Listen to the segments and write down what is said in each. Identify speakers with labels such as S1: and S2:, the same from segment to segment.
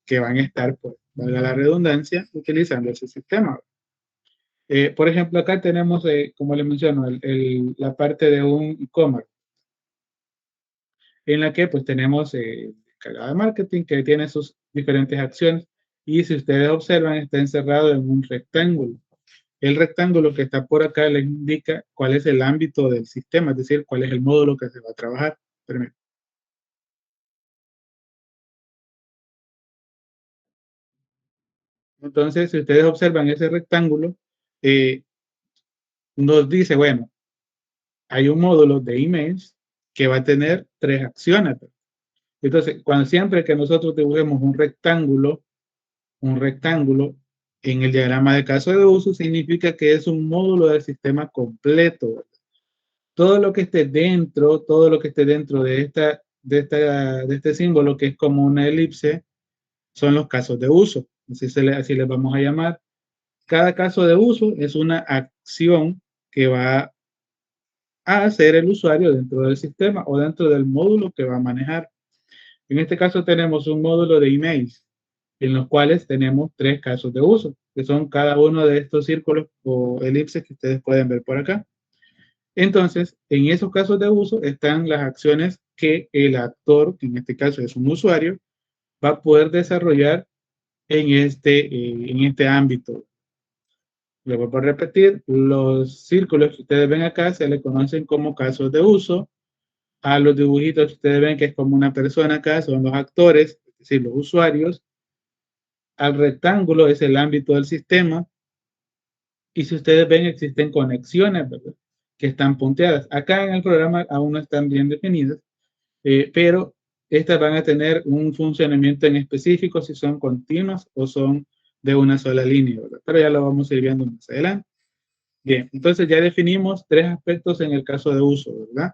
S1: que van a estar, pues, valga la redundancia, utilizando ese sistema. Por ejemplo, acá tenemos, como les menciono, la parte de un e-commerce, en la que pues tenemos cargada de marketing que tiene sus diferentes acciones y si ustedes observan está encerrado en un rectángulo. El rectángulo que está por acá les indica cuál es el ámbito del sistema, es decir, cuál es el módulo que se va a trabajar. Entonces, si ustedes observan ese rectángulo, eh, nos dice, bueno, hay un módulo de emails que va a tener tres acciones. Entonces, cuando siempre que nosotros dibujemos un rectángulo en el diagrama de caso de uso, significa que es un módulo del sistema completo. Todo lo que esté dentro, todo lo que esté dentro de este símbolo, que es como una elipse, son los casos de uso. Así les vamos a llamar. Cada caso de uso es una acción que va a hacer el usuario dentro del sistema o dentro del módulo que va a manejar. En este caso tenemos un módulo de emails en los cuales tenemos tres casos de uso, que son cada uno de estos círculos o elipses que ustedes pueden ver por acá. Entonces, en esos casos de uso están las acciones que el actor, que en este caso es un usuario, va a poder desarrollar en este ámbito. Le vuelvo a repetir, los círculos que ustedes ven acá se le conocen como casos de uso. A los dibujitos que ustedes ven que es como una persona acá, son los actores, es decir, los usuarios. Al rectángulo es el ámbito del sistema. Y si ustedes ven, existen conexiones, ¿verdad?, que están punteadas. Acá en el programa aún no están bien definidas, pero estas van a tener un funcionamiento en específico si son continuas o son de una sola línea, ¿verdad? Pero ya lo vamos a ir viendo más adelante. Bien, entonces ya definimos tres aspectos en el caso de uso, ¿verdad?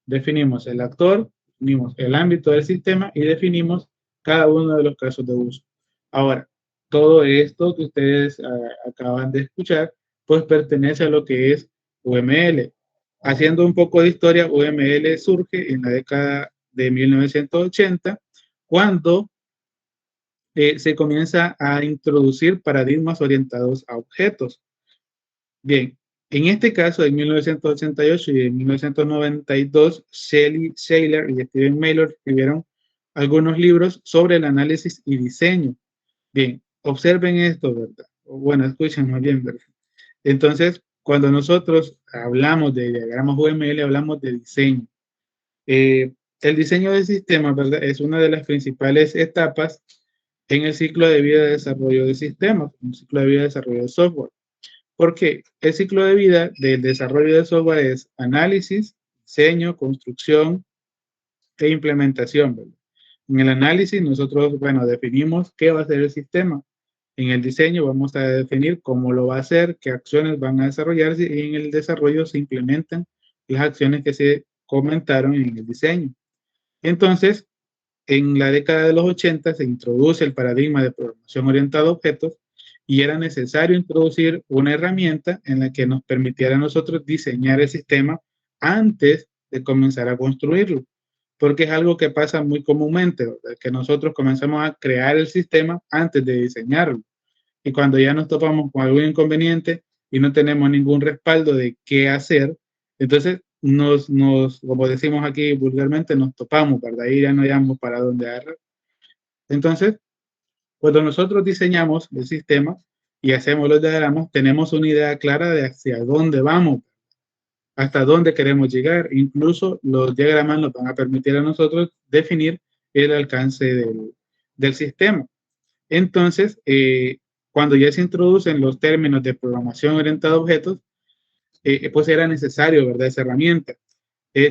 S1: Definimos el actor, definimos el ámbito del sistema y definimos cada uno de los casos de uso. Ahora, todo esto que ustedes acaban de escuchar, pues pertenece a lo que es UML. Haciendo un poco de historia, UML surge en la década de 1980, cuando se comienza a introducir paradigmas orientados a objetos. Bien, en este caso, en 1988 y en 1992, Shelley Shaler y Steven Mailer escribieron algunos libros sobre el análisis y diseño. Bien, observen esto, ¿verdad? Bueno, escuchen más bien, ¿verdad? Entonces, cuando nosotros hablamos de diagramas UML, hablamos de diseño. El diseño de sistemas, ¿verdad?, es una de las principales etapas en el ciclo de vida de desarrollo de sistemas, un ciclo de vida de desarrollo de software. Porque el ciclo de vida del desarrollo de software es análisis, diseño, construcción e implementación, ¿verdad? En el análisis nosotros, bueno, definimos qué va a ser el sistema. En el diseño vamos a definir cómo lo va a hacer, qué acciones van a desarrollarse y en el desarrollo se implementan las acciones que se comentaron en el diseño. Entonces, en la década de los 80 se introduce el paradigma de programación orientada a objetos y era necesario introducir una herramienta en la que nos permitiera a nosotros diseñar el sistema antes de comenzar a construirlo, porque es algo que pasa muy comúnmente, ¿verdad?, que nosotros comenzamos a crear el sistema antes de diseñarlo. Y cuando ya nos topamos con algún inconveniente y no tenemos ningún respaldo de qué hacer, entonces como decimos aquí vulgarmente, nos topamos, ¿verdad? Ahí ya no hayamos para dónde agarrar. Entonces, cuando nosotros diseñamos el sistema y hacemos los diagramas, tenemos una idea clara de hacia dónde vamos, hasta dónde queremos llegar. Incluso los diagramas nos van a permitir a nosotros definir el alcance del sistema. Entonces, cuando ya se introducen los términos de programación orientada a objetos, pues era necesario, ¿verdad?, esa herramienta.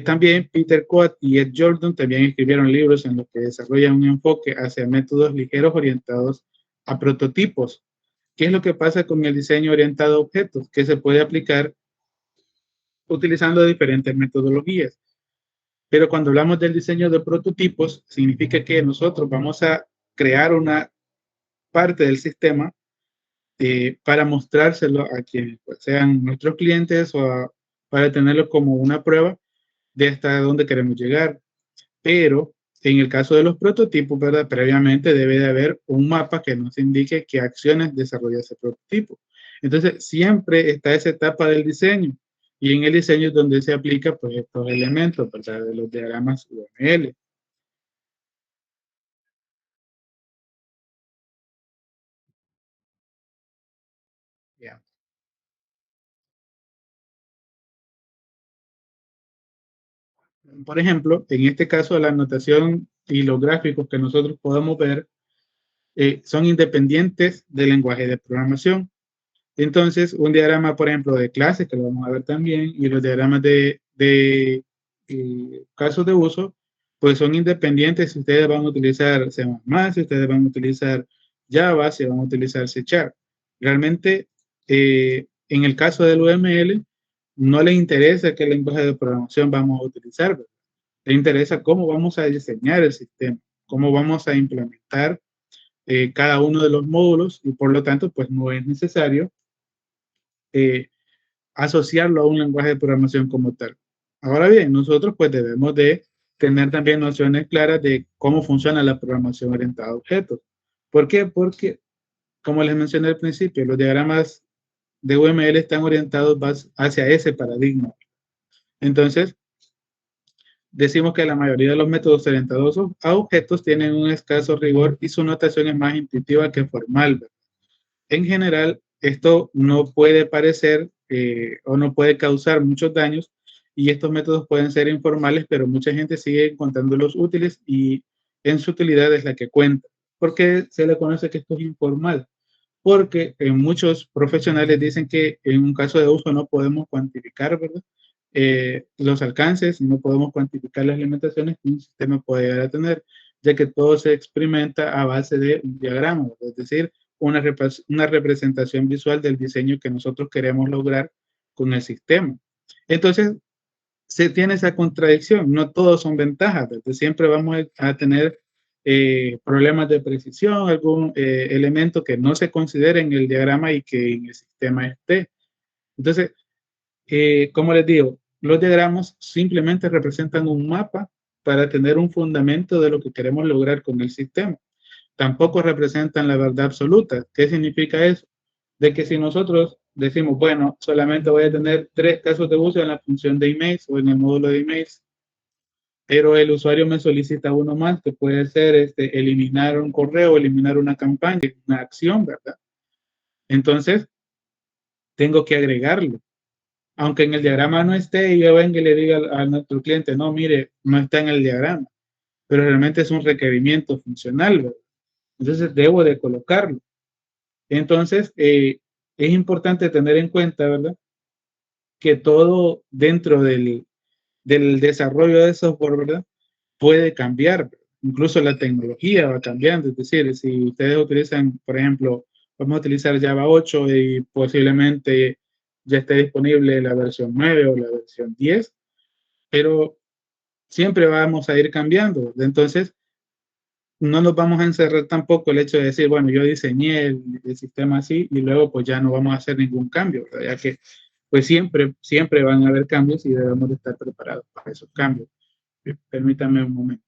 S1: También Peter Coat y Ed Jordan también escribieron libros en los que desarrollan un enfoque hacia métodos ligeros orientados a prototipos. ¿Qué es lo que pasa con el diseño orientado a objetos? Que se puede aplicar utilizando diferentes metodologías. Pero cuando hablamos del diseño de prototipos, significa que nosotros vamos a crear una parte del sistema para mostrárselo a quienes pues, sean nuestros clientes para tenerlo como una prueba de hasta dónde queremos llegar. Pero En el caso de los prototipos, ¿verdad? Previamente debe de haber un mapa que nos indique qué acciones desarrolla ese prototipo. Entonces, siempre está esa etapa del diseño. Y en el diseño es donde se aplica pues, estos elementos, ¿verdad? De los diagramas UML. Yeah. Por ejemplo, en este caso, la anotación y los gráficos que nosotros podemos ver son independientes del lenguaje de programación. Entonces, un diagrama, por ejemplo, de clase, que lo vamos a ver también, y los diagramas de casos de uso, pues son independientes si ustedes van a utilizar C++, si ustedes van a utilizar Java, si van a utilizar C#. Realmente, en el caso del UML, no le interesa qué lenguaje de programación vamos a utilizar, ¿verdad? Le interesa cómo vamos a diseñar el sistema, cómo vamos a implementar cada uno de los módulos y por lo tanto, pues no es necesario eh, asociarlo a un lenguaje de programación como tal. Ahora bien, nosotros pues debemos de tener también nociones claras de cómo funciona la programación orientada a objetos. ¿Por qué? Porque, como les mencioné al principio, los diagramas de UML están orientados hacia ese paradigma. Entonces, decimos que la mayoría de los métodos orientados a objetos tienen un escaso rigor y su notación es más intuitiva que formal. En general, esto no puede parecer o no puede causar muchos daños y estos métodos pueden ser informales, pero mucha gente sigue encontrándolos útiles y en su utilidad es la que cuenta. ¿Por qué se le conoce que esto es informal? Porque muchos profesionales dicen que en un caso de uso no podemos cuantificar, ¿verdad? Los alcances, no podemos cuantificar las limitaciones que un sistema puede llegar a tener, ya que todo se experimenta a base de un diagrama, es decir, una representación visual del diseño que nosotros queremos lograr con el sistema. Entonces, se tiene esa contradicción, no todos son ventajas, ¿verdad? Siempre vamos a tener problemas de precisión, algún elemento que no se considere en el diagrama y que en el sistema esté. Entonces, como les digo, los diagramas simplemente representan un mapa para tener un fundamento de lo que queremos lograr con el sistema. Tampoco representan la verdad absoluta. ¿Qué significa eso? De que si nosotros decimos, bueno, solamente voy a tener 3 casos de uso en la función de emails o en el módulo de emails, pero el usuario me solicita uno más, que puede ser eliminar un correo, eliminar una campaña, una acción, ¿verdad? Entonces, tengo que agregarlo. Aunque en el diagrama no esté y yo venga y le diga a nuestro cliente, no, mire, no está en el diagrama, pero realmente es un requerimiento funcional, ¿verdad? Entonces, debo de colocarlo. Entonces, es importante tener en cuenta, ¿verdad? Que todo dentro del desarrollo de software, ¿verdad? Puede cambiar. Incluso la tecnología va cambiando. Es decir, si ustedes utilizan, por ejemplo, vamos a utilizar Java 8 y posiblemente ya esté disponible la versión 9 o la versión 10, pero siempre vamos a ir cambiando. Entonces, no nos vamos a encerrar tampoco el hecho de decir, bueno, yo diseñé el sistema así y luego pues ya no vamos a hacer ningún cambio, ¿verdad? Ya que pues siempre van a haber cambios y debemos de estar preparados para esos cambios. Permítame un momento.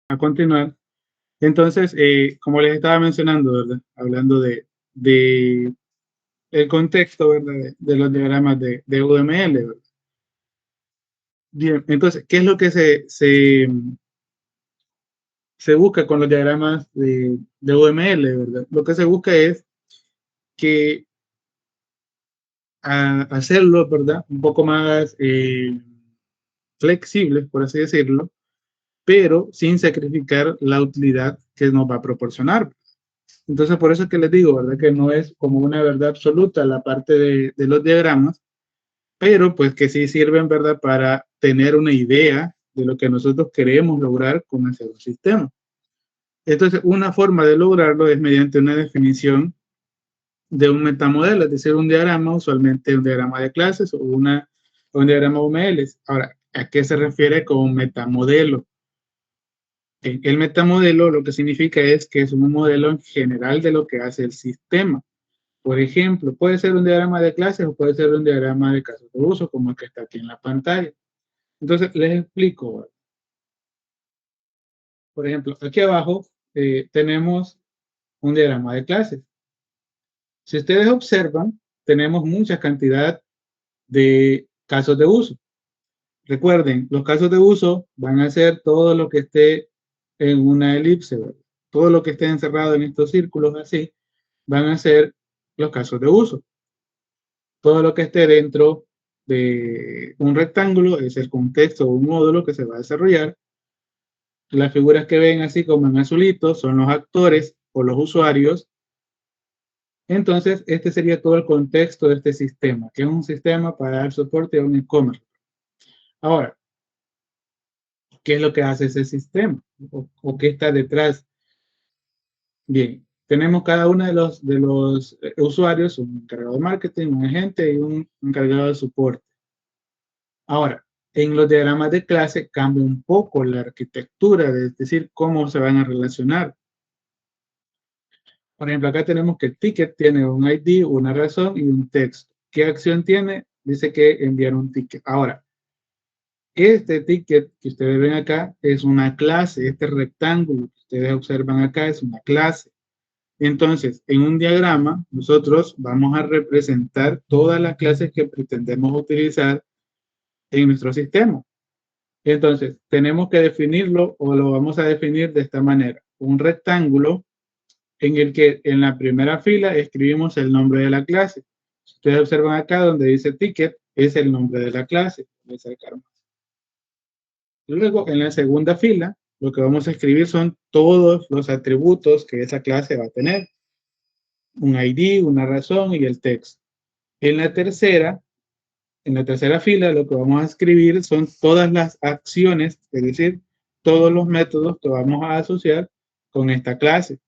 S1: a continuar. Entonces, como les estaba mencionando, ¿verdad? Hablando de el contexto, ¿verdad? De los diagramas de UML, ¿verdad? Bien, entonces, ¿qué es lo que se busca con los diagramas de UML, ¿verdad? Lo que se busca es que hacerlo, ¿verdad? Un poco más flexibles, por así decirlo, pero sin sacrificar la utilidad que nos va a proporcionar. Entonces, por eso es que les digo, ¿verdad? Que no es como una verdad absoluta la parte de los diagramas, pero pues que sí sirven, ¿verdad? Para tener una idea de lo que nosotros queremos lograr con ese sistema. Entonces, una forma de lograrlo es mediante una definición de un metamodelo, es decir, un diagrama, usualmente un diagrama de clases o un diagrama UML. Ahora, ¿a qué se refiere con un metamodelo? El metamodelo lo que significa es que es un modelo en general de lo que hace el sistema. Por ejemplo, puede ser un diagrama de clases o puede ser un diagrama de casos de uso, como el que está aquí en la pantalla. Entonces, les explico. Por ejemplo, aquí abajo tenemos un diagrama de clases. Si ustedes observan, tenemos mucha cantidad de casos de uso. Recuerden, los casos de uso van a ser todo lo que esté en una elipse, ¿verdad? Todo lo que esté encerrado en estos círculos así, van a ser los casos de uso. Todo lo que esté dentro de un rectángulo es el contexto o un módulo que se va a desarrollar. Las figuras que ven así como en azulito son los actores o los usuarios. Entonces, este sería todo el contexto de este sistema, que es un sistema para dar soporte a un e-commerce. Ahora, ¿qué es lo que hace ese sistema? ¿O qué está detrás? Bien, tenemos cada uno de los usuarios, un encargado de marketing, un agente y un encargado de soporte. Ahora, en los diagramas de clase cambia un poco la arquitectura, es decir, cómo se van a relacionar. Por ejemplo, acá tenemos que el ticket tiene un ID, una razón y un texto. ¿Qué acción tiene? Dice que enviar un ticket. Ahora, este ticket que ustedes ven acá es una clase, este rectángulo que ustedes observan acá es una clase. Entonces, en un diagrama, nosotros vamos a representar todas las clases que pretendemos utilizar en nuestro sistema. Entonces, tenemos que definirlo o lo vamos a definir de esta manera. Un rectángulo en el que en la primera fila escribimos el nombre de la clase. Si ustedes observan acá donde dice ticket, es el nombre de la clase. Voy a acercar más. Luego, en la segunda fila, lo que vamos a escribir son todos los atributos que esa clase va a tener. Un ID, una razón y el texto. En la tercera fila, lo que vamos a escribir son todas las acciones, es decir, todos los métodos que vamos a asociar con esta clase.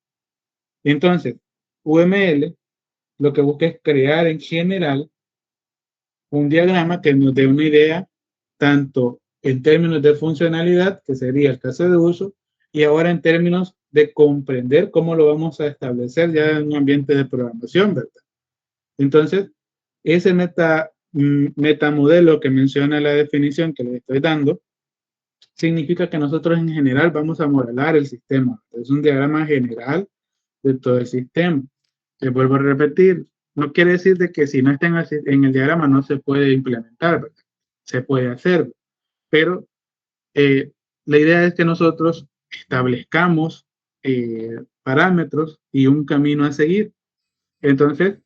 S1: Entonces, UML lo que busca es crear en general un diagrama que nos dé una idea tanto en términos de funcionalidad, que sería el caso de uso, y ahora en términos de comprender cómo lo vamos a establecer ya en un ambiente de programación, ¿verdad? Entonces, ese metamodelo que menciona la definición que le estoy dando, significa que nosotros en general vamos a modelar el sistema. Es un diagrama general de todo el sistema. Les vuelvo a repetir, no quiere decir de que si no está en el diagrama no se puede implementar, ¿verdad? Se puede hacer, pero la idea es que nosotros establezcamos parámetros y un camino a seguir. Entonces,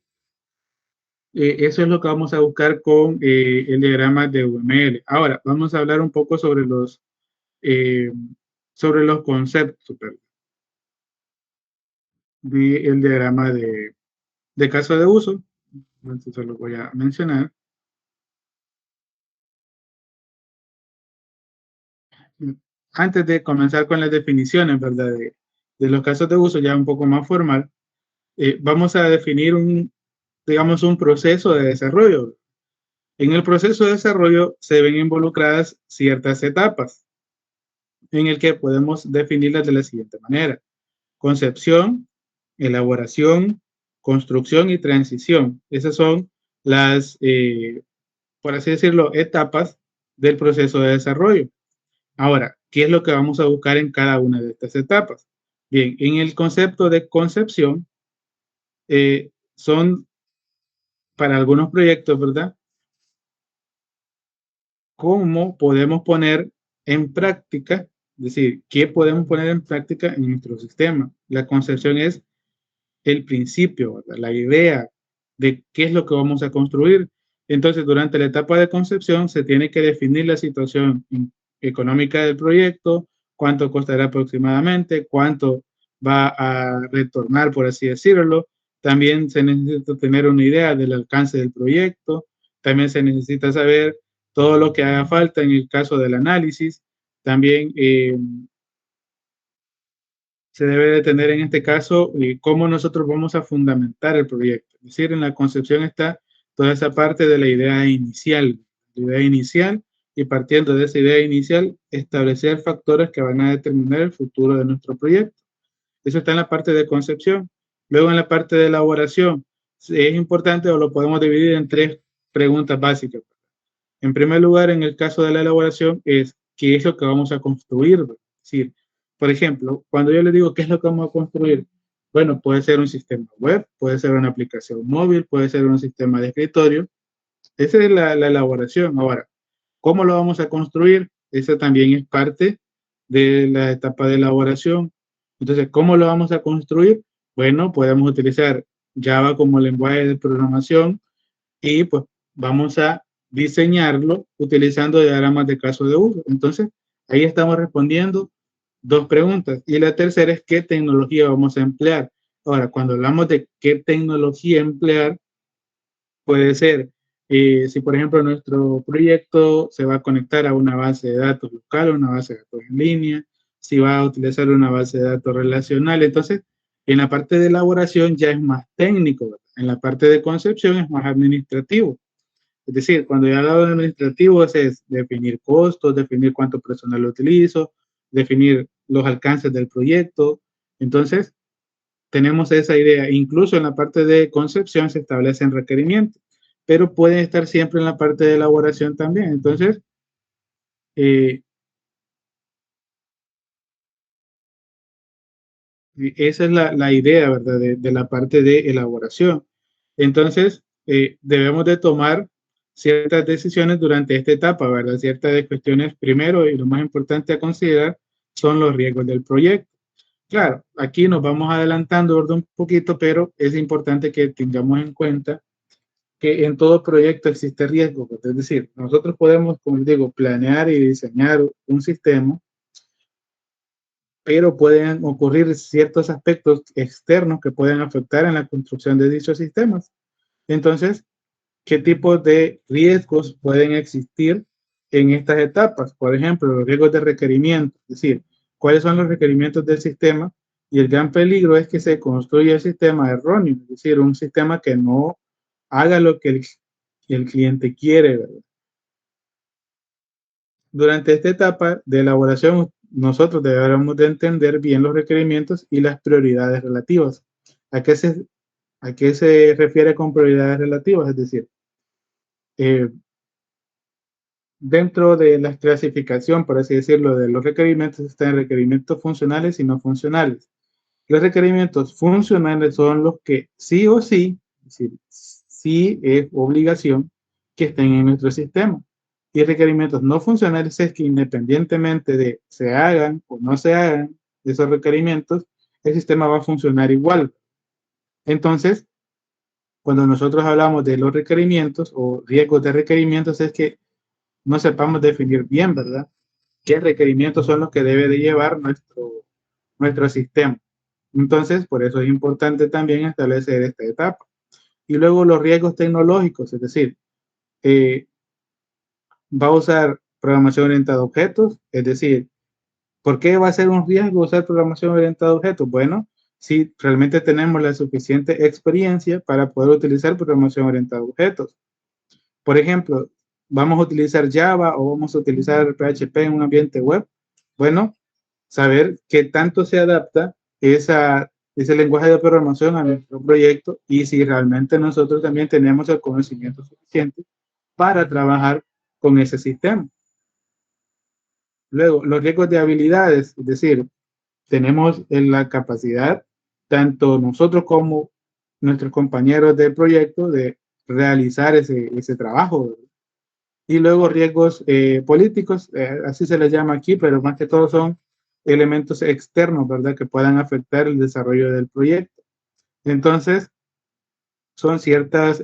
S1: eso es lo que vamos a buscar con el diagrama de UML. Ahora, vamos a hablar un poco eh, sobre los conceptos del diagrama de caso de uso. Entonces, lo voy a mencionar. Antes de comenzar con las definiciones, ¿verdad? De los casos de uso ya un poco más formal, vamos a definir digamos, un proceso de desarrollo. En el proceso de desarrollo se ven involucradas ciertas etapas en el que podemos definirlas de la siguiente manera. Concepción, elaboración, construcción y transición. Esas son las, por así decirlo, etapas del proceso de desarrollo. Ahora, qué es lo que vamos a buscar en cada una de estas etapas. Bien, en el concepto de concepción, son para algunos proyectos, ¿verdad? ¿Cómo podemos poner en práctica? Es decir, ¿qué podemos poner en práctica en nuestro sistema? La concepción es el principio, ¿verdad? La idea de qué es lo que vamos a construir. Entonces, durante la etapa de concepción se tiene que definir la situación económica del proyecto, cuánto costará aproximadamente, cuánto va a retornar, por así decirlo. También se necesita tener una idea del alcance del proyecto. También se necesita saber todo lo que haga falta en el caso del análisis. También se debe de tener en este caso cómo nosotros vamos a fundamentar el proyecto. Es decir, en la concepción está toda esa parte de la idea inicial, y partiendo de esa idea inicial, establecer factores que van a determinar el futuro de nuestro proyecto. Eso está en la parte de concepción. Luego en la parte de elaboración, es importante o lo podemos dividir en tres preguntas básicas. En primer lugar, en el caso de la elaboración, es qué es lo que vamos a construir. Es decir, por ejemplo, cuando yo le digo qué es lo que vamos a construir, bueno, puede ser un sistema web, puede ser una aplicación móvil, puede ser un sistema de escritorio. Esa es la elaboración. Ahora, ¿cómo lo vamos a construir? Esa también es parte de la etapa de elaboración. Entonces, ¿cómo lo vamos a construir? Bueno, podemos utilizar Java como lenguaje de programación y pues vamos a diseñarlo utilizando diagramas de caso de uso. Entonces, ahí estamos respondiendo dos preguntas. Y la tercera es qué tecnología vamos a emplear. Ahora, cuando hablamos de qué tecnología emplear, puede ser, si por ejemplo nuestro proyecto se va a conectar a una base de datos local, una base de datos en línea, si va a utilizar una base de datos relacional. Entonces, en la parte de elaboración ya es más técnico, ¿verdad? En la parte de concepción es más administrativo. Es decir, cuando yo hablo de administrativo es definir costos, definir cuánto personal utilizo, definir los alcances del proyecto. Entonces, tenemos esa idea. Incluso en la parte de concepción se establecen requerimientos, pero pueden estar siempre en la parte de elaboración también. Entonces, eh, esa es la idea, ¿verdad? De la parte de elaboración. Entonces, debemos de tomar ciertas decisiones durante esta etapa, ¿verdad? Ciertas cuestiones primero, y lo más importante a considerar son los riesgos del proyecto. Claro, aquí nos vamos adelantando, ¿verdad? Un poquito, pero es importante que tengamos en cuenta que en todo proyecto existe riesgo. Es decir, nosotros podemos, como digo, planear y diseñar un sistema, pero pueden ocurrir ciertos aspectos externos que pueden afectar en la construcción de dichos sistemas. Entonces, ¿qué tipo de riesgos pueden existir en estas etapas? Por ejemplo, los riesgos de requerimiento, es decir, cuáles son los requerimientos del sistema, y el gran peligro es que se construya el sistema erróneo, es decir, un sistema que no haga lo que el cliente quiere, ¿verdad? Durante esta etapa de elaboración, nosotros debemos de entender bien los requerimientos y las prioridades relativas. ¿A qué a qué se refiere con prioridades relativas? Es decir, eh, dentro de la clasificación, por así decirlo, de los requerimientos están requerimientos funcionales y no funcionales. Los requerimientos funcionales son los que sí o sí, es decir, sí es obligación que estén en nuestro sistema. Y requerimientos no funcionales es que independientemente de se hagan o no se hagan esos requerimientos, el sistema va a funcionar igual. Entonces, cuando nosotros hablamos de los requerimientos o riesgos de requerimientos, es que no sepamos definir bien, ¿verdad? ¿Qué requerimientos son los que debe de llevar nuestro sistema? Entonces, por eso es importante también establecer esta etapa. Y luego los riesgos tecnológicos, es decir, eh, va a usar programación orientada a objetos, es decir, ¿por qué va a ser un riesgo usar programación orientada a objetos? Bueno, si realmente tenemos la suficiente experiencia para poder utilizar programación orientada a objetos. Por ejemplo, vamos a utilizar Java o vamos a utilizar PHP en un ambiente web. Bueno, saber qué tanto se adapta ese lenguaje de programación a nuestro proyecto y si realmente nosotros también tenemos el conocimiento suficiente para trabajar con ese sistema. Luego, los riesgos de habilidades, es decir, tenemos la capacidad, tanto nosotros como nuestros compañeros del proyecto, de realizar ese trabajo. Y luego riesgos políticos, así se les llama aquí, pero más que todo son elementos externos, ¿verdad?, que puedan afectar el desarrollo del proyecto. Entonces, son ciertas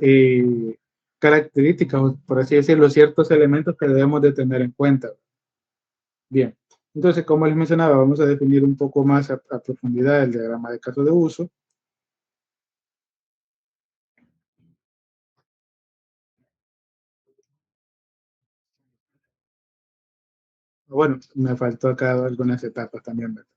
S1: características, por así decirlo, ciertos elementos que debemos de tener en cuenta. Bien, entonces, como les mencionaba, vamos a definir un poco más a profundidad el diagrama de caso de uso. Bueno, me faltó acá algunas etapas también, ¿verdad?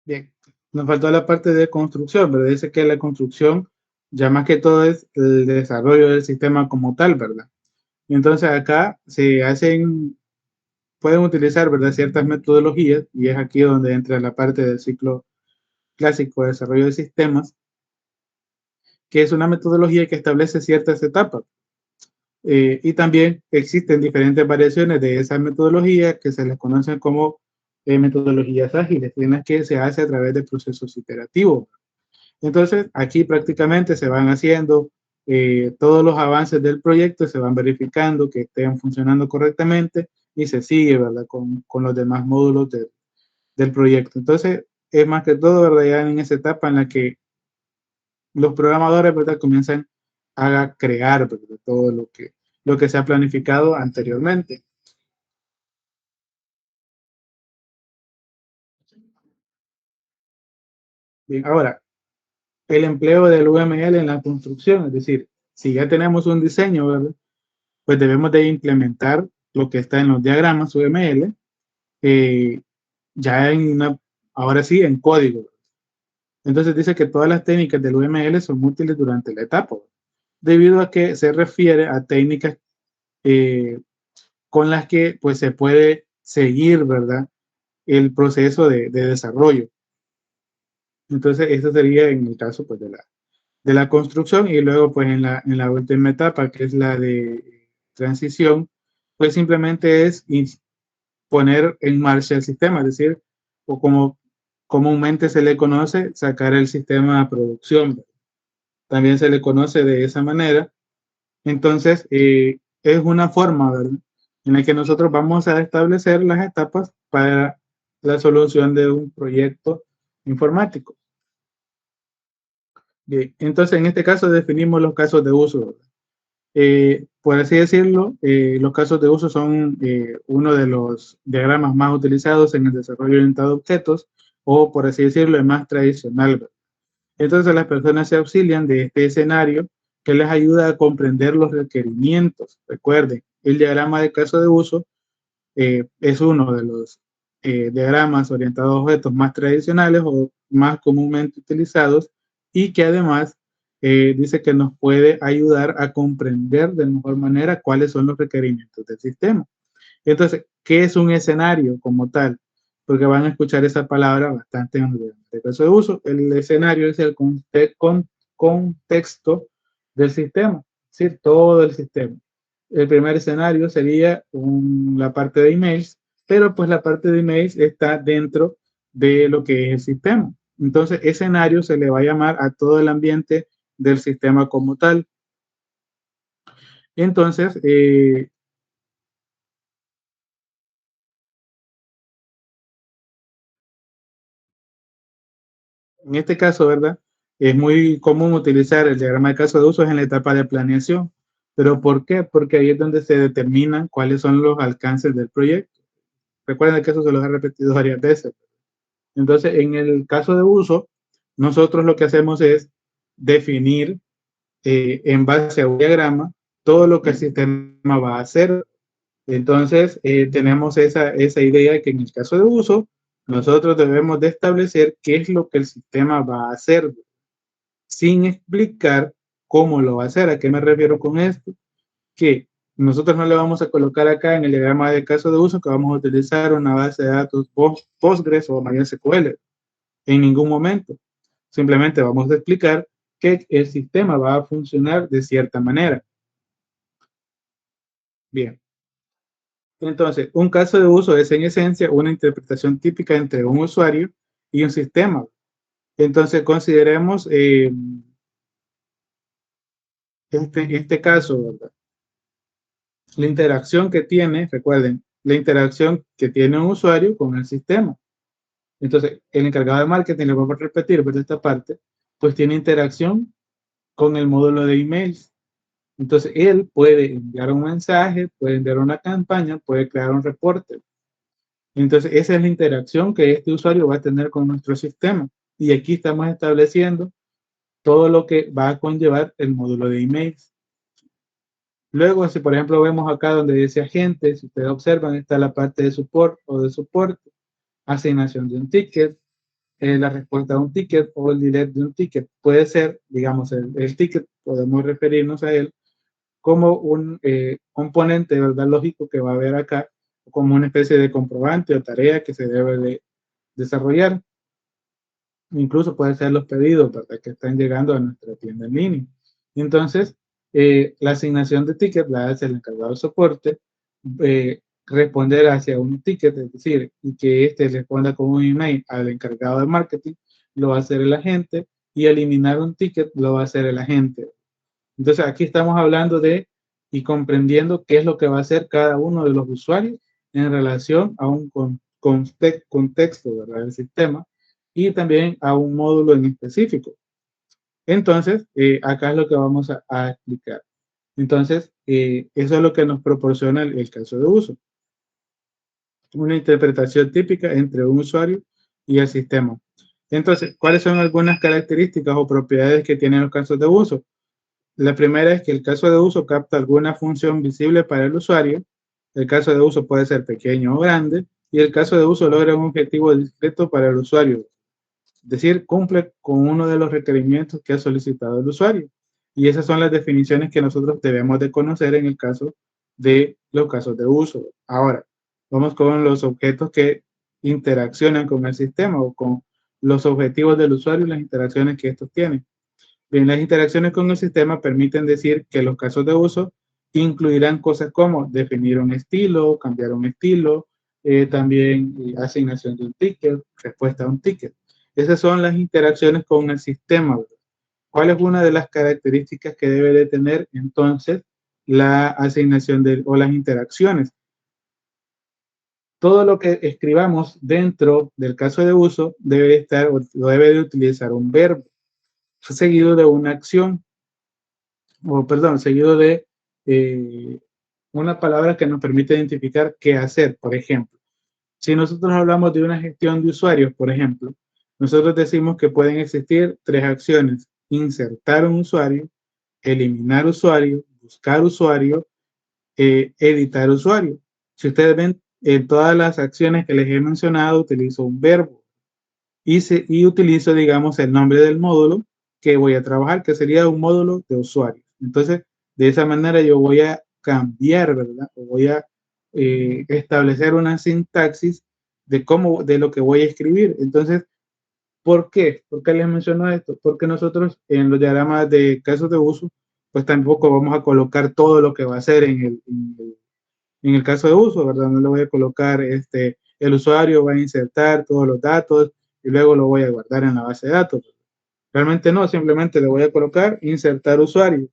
S1: Bien, nos faltó la parte de construcción, pero dice que la construcción ya más que todo es el desarrollo del sistema como tal, ¿verdad? Y entonces acá se hacen, pueden utilizar, ¿verdad?, ciertas metodologías, y es aquí donde entra la parte del ciclo clásico de desarrollo de sistemas, que es una metodología que establece ciertas etapas. Y también existen diferentes variaciones de esa metodología que se les conocen como metodologías ágiles, en las que se hace a través de procesos iterativos. Entonces, aquí prácticamente se van haciendo todos los avances del proyecto, se van verificando que estén funcionando correctamente y se sigue, ¿verdad?, con los demás módulos del proyecto. Entonces, es más que todo, ¿verdad?, ya en esa etapa en la que los programadores, ¿verdad?, comienzan a crear, ¿verdad?, todo lo que se ha planificado anteriormente. Bien, ahora, el empleo del UML en la construcción, es decir, si ya tenemos un diseño, ¿verdad?, pues debemos de implementar lo que está en los diagramas UML, eh, ya en una, ahora sí, en código. Entonces dice que todas las técnicas del UML son útiles durante la etapa, debido a que se refiere a técnicas eh, con las que pues se puede seguir, ¿verdad?, el proceso de desarrollo. Entonces, eso sería en el caso pues de la construcción, y luego pues en la última etapa, que es la de transición, pues simplemente es poner en marcha el sistema, es decir, o como comúnmente se le conoce, sacar el sistema a producción. También se le conoce de esa manera. Entonces, es una forma, ¿verdad?, en la que nosotros vamos a establecer las etapas para la solución de un proyecto informático. Bien, entonces en este caso definimos los casos de uso. Por así decirlo, los casos de uso son uno de los diagramas más utilizados en el desarrollo orientado a objetos, o por así decirlo, el más tradicional. Entonces las personas se auxilian de este escenario que les ayuda a comprender los requerimientos. Recuerden, el diagrama de caso de uso es uno de los diagramas orientados a objetos más tradicionales o más comúnmente utilizados, y que además dice que nos puede ayudar a comprender de mejor manera cuáles son los requerimientos del sistema. Entonces, ¿qué es un escenario como tal? Porque van a escuchar esa palabra bastante en el caso de uso. El escenario es el contexto del sistema, es decir, todo el sistema. El primer escenario sería la parte de emails, pero pues la parte de emails está dentro de lo que es el sistema. Entonces, escenario se le va a llamar a todo el ambiente del sistema como tal. Entonces, en este caso, ¿verdad?, es muy común utilizar el diagrama de caso de uso en la etapa de planeación. ¿Pero por qué? Porque ahí es donde se determinan cuáles son los alcances del proyecto. Recuerden que eso se los he repetido varias veces. Entonces, en el caso de uso, nosotros lo que hacemos es definir en base a un diagrama todo lo que el sistema va a hacer. Entonces, tenemos esa idea de que en el caso de uso, nosotros debemos de establecer qué es lo que el sistema va a hacer, sin explicar cómo lo va a hacer. ¿A qué me refiero con esto? Que nosotros no le vamos a colocar acá en el diagrama de caso de uso que vamos a utilizar una base de datos Postgres o MySQL en ningún momento. Simplemente vamos a explicar que el sistema va a funcionar de cierta manera. Bien. Entonces, un caso de uso es en esencia una interpretación típica entre un usuario y un sistema. Entonces, consideremos este caso, ¿verdad? La interacción que tiene, recuerden, la interacción que tiene un usuario con el sistema. Entonces, el encargado de marketing, le vamos a repetir por esta parte, pues tiene interacción con el módulo de emails. Entonces, él puede enviar un mensaje, puede enviar una campaña, puede crear un reporte. Entonces, esa es la interacción que este usuario va a tener con nuestro sistema. Y aquí estamos estableciendo todo lo que va a conllevar el módulo de emails. Luego, si por ejemplo vemos acá donde dice agente, si ustedes observan, está la parte de support o de soporte, asignación de un ticket, la respuesta a un ticket o el delete de un ticket. Puede ser, digamos, el ticket, podemos referirnos a él como un componente, ¿verdad? Lógico que va a haber acá, como una especie de comprobante o tarea que se debe de desarrollar. Incluso puede ser los pedidos, ¿verdad? Que están llegando a nuestra tienda en línea. Entonces, la asignación de ticket la hace el encargado de soporte, responder hacia un ticket, es decir, y que éste responda con un email al encargado de marketing, lo va a hacer el agente, y eliminar un ticket lo va a hacer el agente. Entonces, aquí estamos hablando de y comprendiendo qué es lo que va a hacer cada uno de los usuarios en relación a un contexto, ¿verdad? Del sistema y también a un módulo en específico. Entonces, acá es lo que vamos a explicar. Entonces, eso es lo que nos proporciona el caso de uso. Una interpretación típica entre un usuario y el sistema. Entonces, ¿cuáles son algunas características o propiedades que tienen los casos de uso? La primera es que el caso de uso capta alguna función visible para el usuario. El caso de uso puede ser pequeño o grande. Y el caso de uso logra un objetivo discreto para el usuario. Es decir, cumple con uno de los requerimientos que ha solicitado el usuario. Y esas son las definiciones que nosotros debemos de conocer en el caso de los casos de uso. Ahora, vamos con los objetos que interaccionan con el sistema o con los objetivos del usuario y las interacciones que estos tienen. Bien, las interacciones con el sistema permiten decir que los casos de uso incluirán cosas como definir un estilo, cambiar un estilo, también asignación de un ticket, respuesta a un ticket. Esas son las interacciones con el sistema. ¿Cuál es una de las características que debe de tener entonces la asignación o las interacciones? Todo lo que escribamos dentro del caso de uso debe estar o debe de utilizar un verbo seguido de una acción, o perdón, seguido de una palabra que nos permite identificar qué hacer. Por ejemplo, si nosotros hablamos de una gestión de usuarios, por ejemplo, nosotros decimos que pueden existir tres acciones: insertar un usuario, eliminar usuario, buscar usuario, editar usuario. Si ustedes ven, en todas las acciones que les he mencionado, utilizo un verbo y utilizo, digamos, el nombre del módulo que voy a trabajar, que sería un módulo de usuario. Entonces, de esa manera yo voy a cambiar, ¿verdad? O voy a establecer una sintaxis de lo que voy a escribir. Entonces, ¿por qué? ¿Por qué les menciono esto? Porque nosotros en los diagramas de casos de uso, pues tampoco vamos a colocar todo lo que va a hacer en el caso de uso, ¿verdad? No le voy a colocar, el usuario va a insertar todos los datos y luego lo voy a guardar en la base de datos. Realmente no, simplemente le voy a colocar insertar usuario.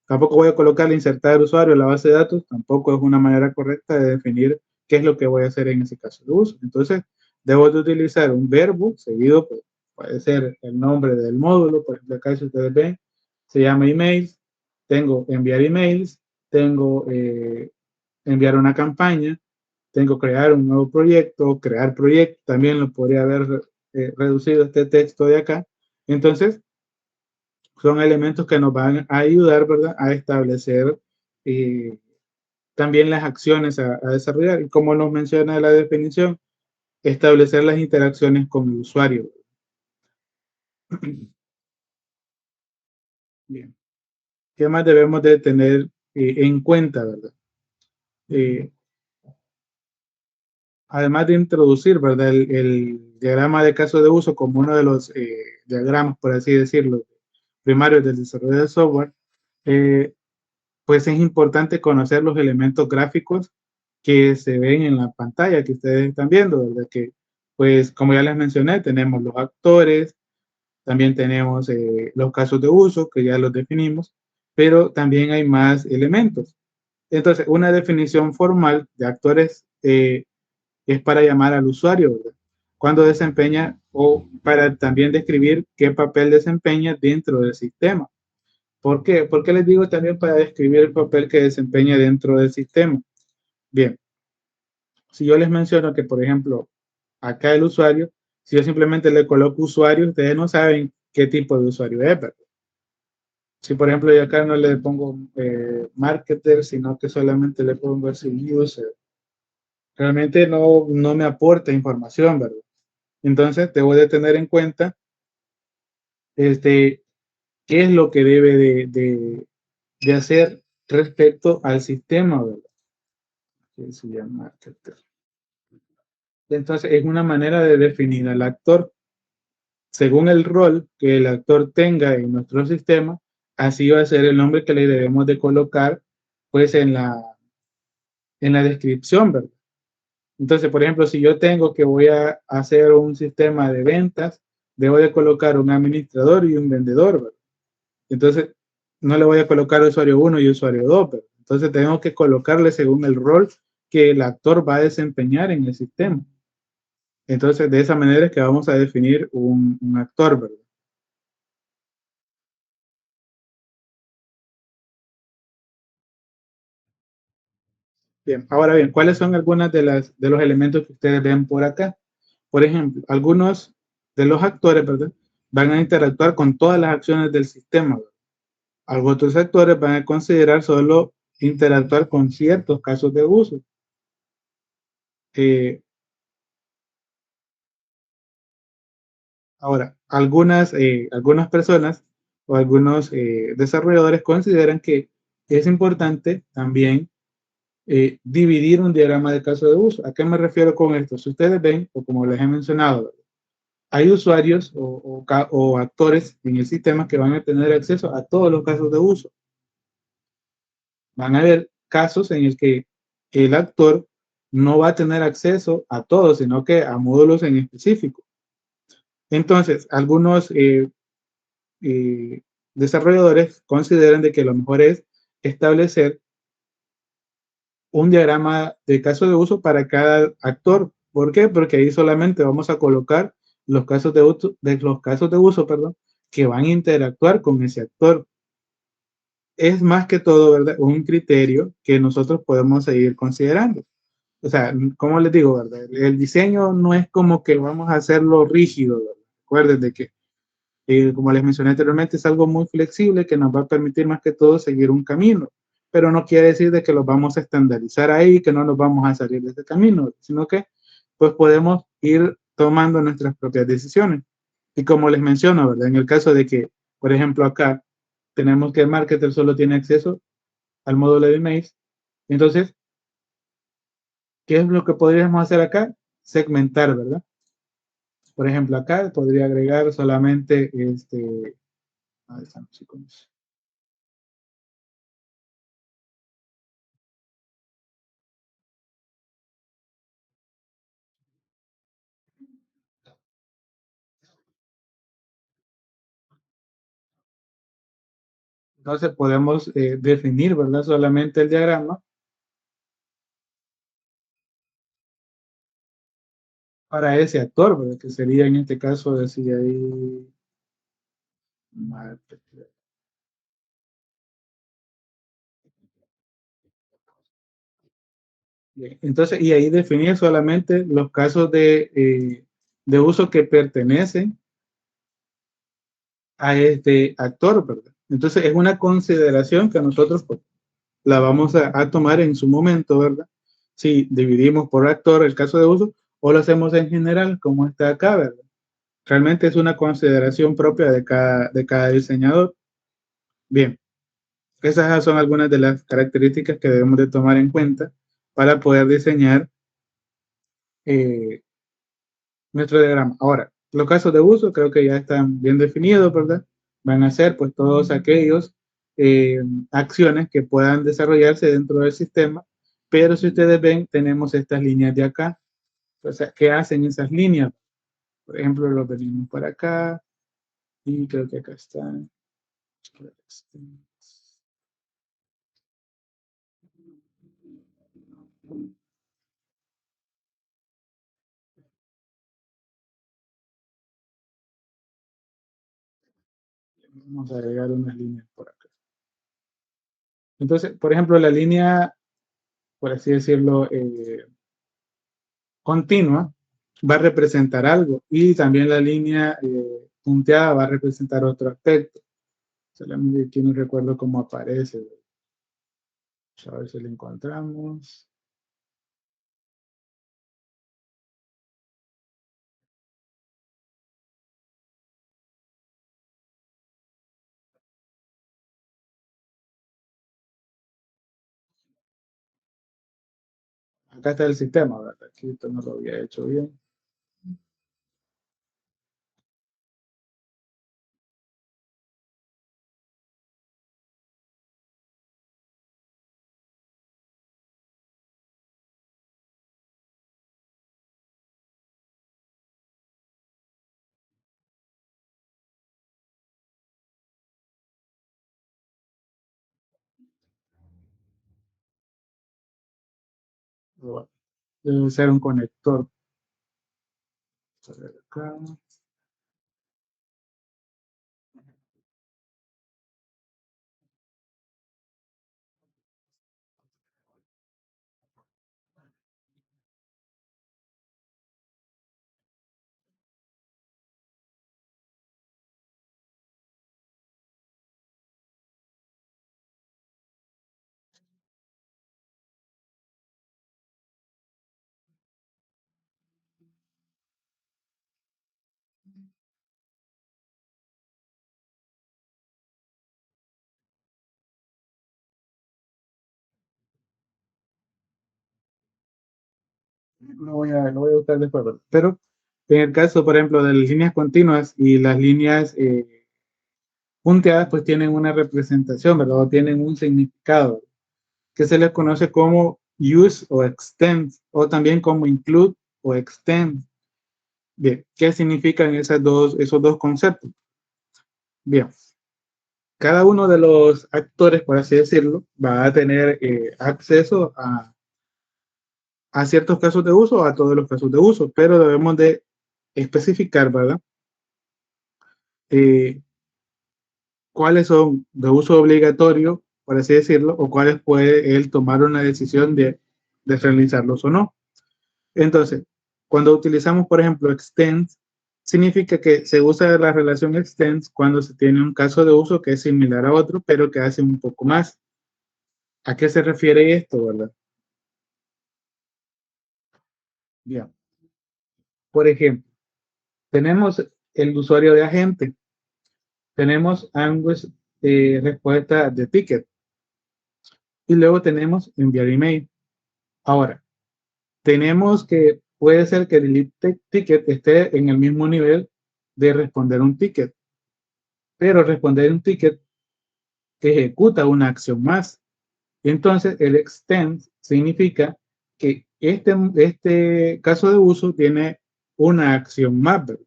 S1: Tampoco voy a colocar insertar usuario en la base de datos, tampoco es una manera correcta de definir qué es lo que voy a hacer en ese caso de uso. Entonces, debo de utilizar un verbo seguido, pues, puede ser el nombre del módulo, por ejemplo, acá si ustedes ven, se llama emails, tengo enviar emails, tengo enviar una campaña, tengo crear un nuevo proyecto, crear proyecto, también lo podría haber reducido este texto de acá. Entonces, son elementos que nos van a ayudar, ¿verdad?, a establecer eh, también las acciones a desarrollar. Y como nos menciona la definición, establecer las interacciones con el usuario. Bien. ¿Qué más debemos de tener en cuenta, verdad? Eh, Además de introducir, ¿verdad?, el diagrama de caso de uso como uno de los diagramas, por así decirlo, primarios del desarrollo del software, eh, pues es importante conocer los elementos gráficos que se ven en la pantalla que ustedes están viendo, ¿verdad? Que, pues, como ya les mencioné, tenemos los actores, también tenemos los casos de uso, que ya los definimos, pero también hay más elementos. Entonces, una definición formal de actores es para llamar al usuario, ¿verdad?, cuando desempeña o para también describir qué papel desempeña dentro del sistema. ¿Por qué? Porque les digo también para describir el papel que desempeña dentro del sistema. Bien, si yo les menciono que, por ejemplo, acá el usuario, si yo simplemente le coloco usuario, ustedes no saben qué tipo de usuario es, ¿verdad? Si, por ejemplo, yo acá no le pongo marketer, sino que solamente le pongo así user, realmente no me aporta información, ¿verdad? Entonces, debo de tener en cuenta este, qué es lo que debe de hacer respecto al sistema, ¿verdad? Que se llama marketer. Entonces, es una manera de definir al actor. Según el rol que el actor tenga en nuestro sistema, así va a ser el nombre que le debemos de colocar, pues, en la descripción, ¿verdad? Entonces, por ejemplo, si yo tengo que voy a hacer un sistema de ventas, debo de colocar un administrador y un vendedor, ¿verdad? Entonces, no le voy a colocar usuario 1 y usuario 2, ¿verdad? Entonces, tengo que colocarle según el rol que el actor va a desempeñar en el sistema. Entonces, de esa manera es que vamos a definir un actor, ¿verdad? Bien, ahora bien, ¿cuáles son algunas de los elementos que ustedes ven por acá? Por ejemplo, algunos de los actores, ¿verdad?, van a interactuar con todas las acciones del sistema, ¿verdad? Algunos otros actores van a considerar solo interactuar con ciertos casos de uso. Eh, Ahora, algunas personas o algunos desarrolladores consideran que es importante también dividir un diagrama de caso de uso. ¿A qué me refiero con esto? Si ustedes ven, o como les he mencionado, hay usuarios o actores en el sistema que van a tener acceso a todos los casos de uso. Van a haber casos en el que el actor no va a tener acceso a todos, sino que a módulos en específico. Entonces, algunos desarrolladores consideran de que lo mejor es establecer un diagrama de caso de uso para cada actor. ¿Por qué? Porque ahí solamente vamos a colocar los casos los casos de uso, perdón, que van a interactuar con ese actor. Es más que todo, ¿verdad?, un criterio que nosotros podemos seguir considerando. O sea, como les digo, ¿verdad?, el diseño no es como que vamos a hacerlo rígido, ¿verdad? Recuerden de que como les mencioné anteriormente, es algo muy flexible que nos va a permitir más que todo seguir un camino, pero no quiere decir de que lo vamos a estandarizar ahí, que no nos vamos a salir de ese camino, sino que pues podemos ir tomando nuestras propias decisiones. Y como les menciono, ¿verdad?, en el caso de que, por ejemplo, acá tenemos que el marketer solo tiene acceso al módulo de emails, entonces, ¿qué es lo que podríamos hacer acá? Segmentar, ¿verdad? Por ejemplo, acá podría agregar solamente ahí están los iconos. Entonces podemos definir, ¿verdad?, solamente el diagrama para ese actor, ¿verdad?, que sería en este caso decir ahí marketer. Bien, entonces, y ahí definir solamente los casos de uso que pertenecen a este actor, ¿verdad? Entonces es una consideración que nosotros pues, la vamos a tomar en su momento, ¿verdad? Si dividimos por actor el caso de uso o lo hacemos en general, como está acá, ¿verdad? Realmente es una consideración propia de cada diseñador. Bien, esas son algunas de las características que debemos de tomar en cuenta para poder diseñar eh, nuestro diagrama. Ahora, los casos de uso creo que ya están bien definidos, ¿verdad? Van a ser pues todos aquellos acciones que puedan desarrollarse dentro del sistema, pero si ustedes ven, tenemos estas líneas de acá. O sea, ¿qué hacen esas líneas? Por ejemplo, lo venimos por acá y creo que acá están. Vamos a agregar unas líneas por acá. Entonces, por ejemplo, la línea, por así decirlo, continua va a representar algo y también la línea punteada va a representar otro aspecto. Solamente aquí no recuerdo cómo aparece. A ver si lo encontramos. Acá está el sistema, ¿verdad? Aquí esto no lo había hecho bien. Bueno, debe ser un conector. A ver acá. Lo voy a buscar después, ¿verdad? Pero en el caso, por ejemplo, de las líneas continuas y las líneas punteadas, pues tienen una representación, ¿verdad? O tienen un significado que se les conoce como use o extend, o también como include o extend. Bien, ¿qué significan esos dos conceptos? Bien, cada uno de los actores, por así decirlo, va a tener acceso a ciertos casos de uso o a todos los casos de uso, pero debemos de especificar, ¿verdad? Eh, cuáles son de uso obligatorio, por así decirlo, o cuáles puede él tomar una decisión de realizarlos o no. Entonces, cuando utilizamos, por ejemplo, extends, significa que se usa la relación extends cuando se tiene un caso de uso que es similar a otro, pero que hace un poco más. ¿A qué se refiere esto, verdad? Bien. Por ejemplo, tenemos el usuario de agente, tenemos ambos respuesta de ticket y luego tenemos enviar email. Ahora, tenemos que puede ser que el ticket esté en el mismo nivel de responder un ticket, pero responder un ticket ejecuta una acción más. Entonces, el extend significa que este caso de uso tiene una acción más, ¿verdad?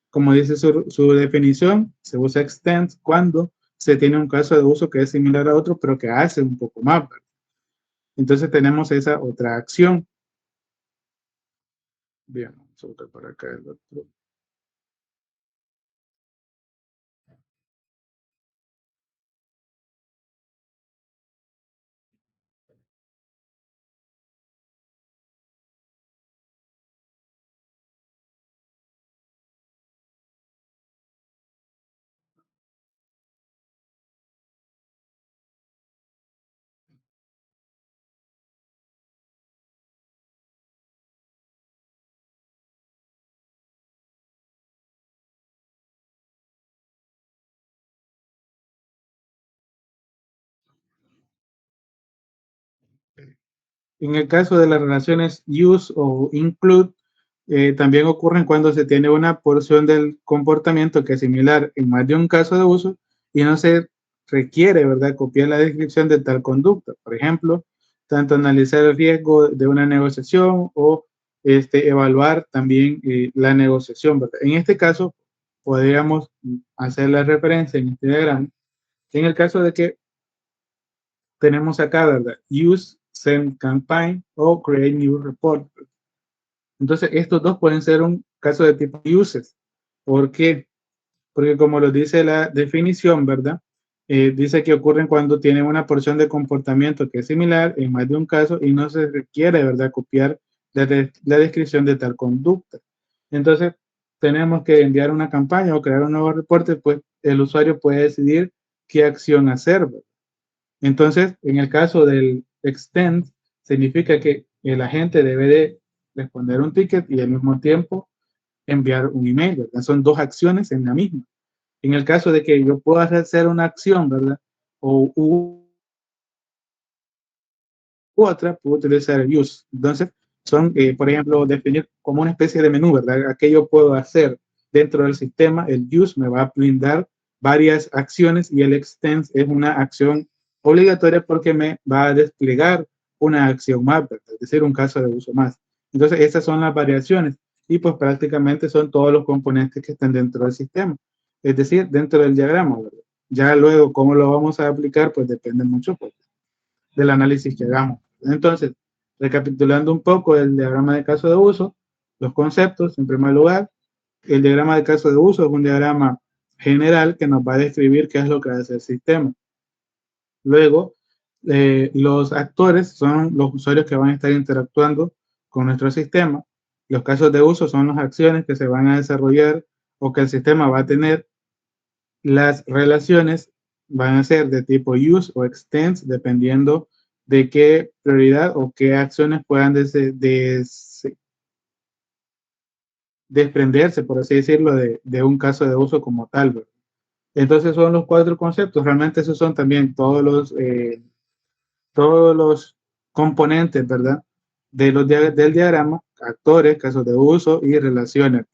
S1: Como dice su definición, se usa extend cuando se tiene un caso de uso que es similar a otro, pero que hace un poco más, ¿verdad? Entonces tenemos esa otra acción. Bien, vamos a botar para acá el otro. En el caso de las relaciones use o include, también ocurren cuando se tiene una porción del comportamiento que es similar en más de un caso de uso y no se requiere, ¿verdad?, copiar la descripción de tal conducta. Por ejemplo, tanto analizar el riesgo de una negociación o evaluar también la negociación, ¿verdad? En este caso, podríamos hacer la referencia en este diagrama en el caso de que tenemos acá, ¿verdad? Use, send campaign o create new report. Entonces, estos dos pueden ser un caso de tipo uses. ¿Por qué? Porque como lo dice la definición, ¿verdad? Dice que ocurren cuando tienen una porción de comportamiento que es similar en más de un caso y no se requiere, ¿verdad?, copiar la descripción de tal conducta. Entonces, tenemos que enviar una campaña o crear un nuevo reporte, pues el usuario puede decidir qué acción hacer, ¿verdad? Entonces, en el caso del extend, significa que el agente debe de responder un ticket y al mismo tiempo enviar un email, ¿verdad? Son dos acciones en la misma. En el caso de que yo pueda hacer una acción, ¿verdad? O otra, puedo utilizar el use. Entonces, son, por ejemplo, definir como una especie de menú, ¿verdad? ¿Qué yo puedo hacer dentro del sistema? El use me va a brindar varias acciones y el extend es una acción obligatoria porque me va a desplegar una acción más, ¿verdad? Es decir, un caso de uso más. Entonces, esas son las variaciones y pues prácticamente son todos los componentes que están dentro del sistema, es decir, dentro del diagrama, ¿verdad? Ya luego, cómo lo vamos a aplicar, pues depende mucho, pues, del análisis que hagamos. Entonces, recapitulando un poco el diagrama de caso de uso, los conceptos, en primer lugar, el diagrama de caso de uso es un diagrama general que nos va a describir qué es lo que hace el sistema. Luego, los actores son los usuarios que van a estar interactuando con nuestro sistema. Los casos de uso son las acciones que se van a desarrollar o que el sistema va a tener. Las relaciones van a ser de tipo use o extends, dependiendo de qué prioridad o qué acciones puedan desprenderse, por así decirlo, de un caso de uso como tal, ¿verdad? Entonces son los cuatro conceptos. Realmente esos son también todos los componentes, ¿verdad? Del diagrama, actores, casos de uso y relaciones.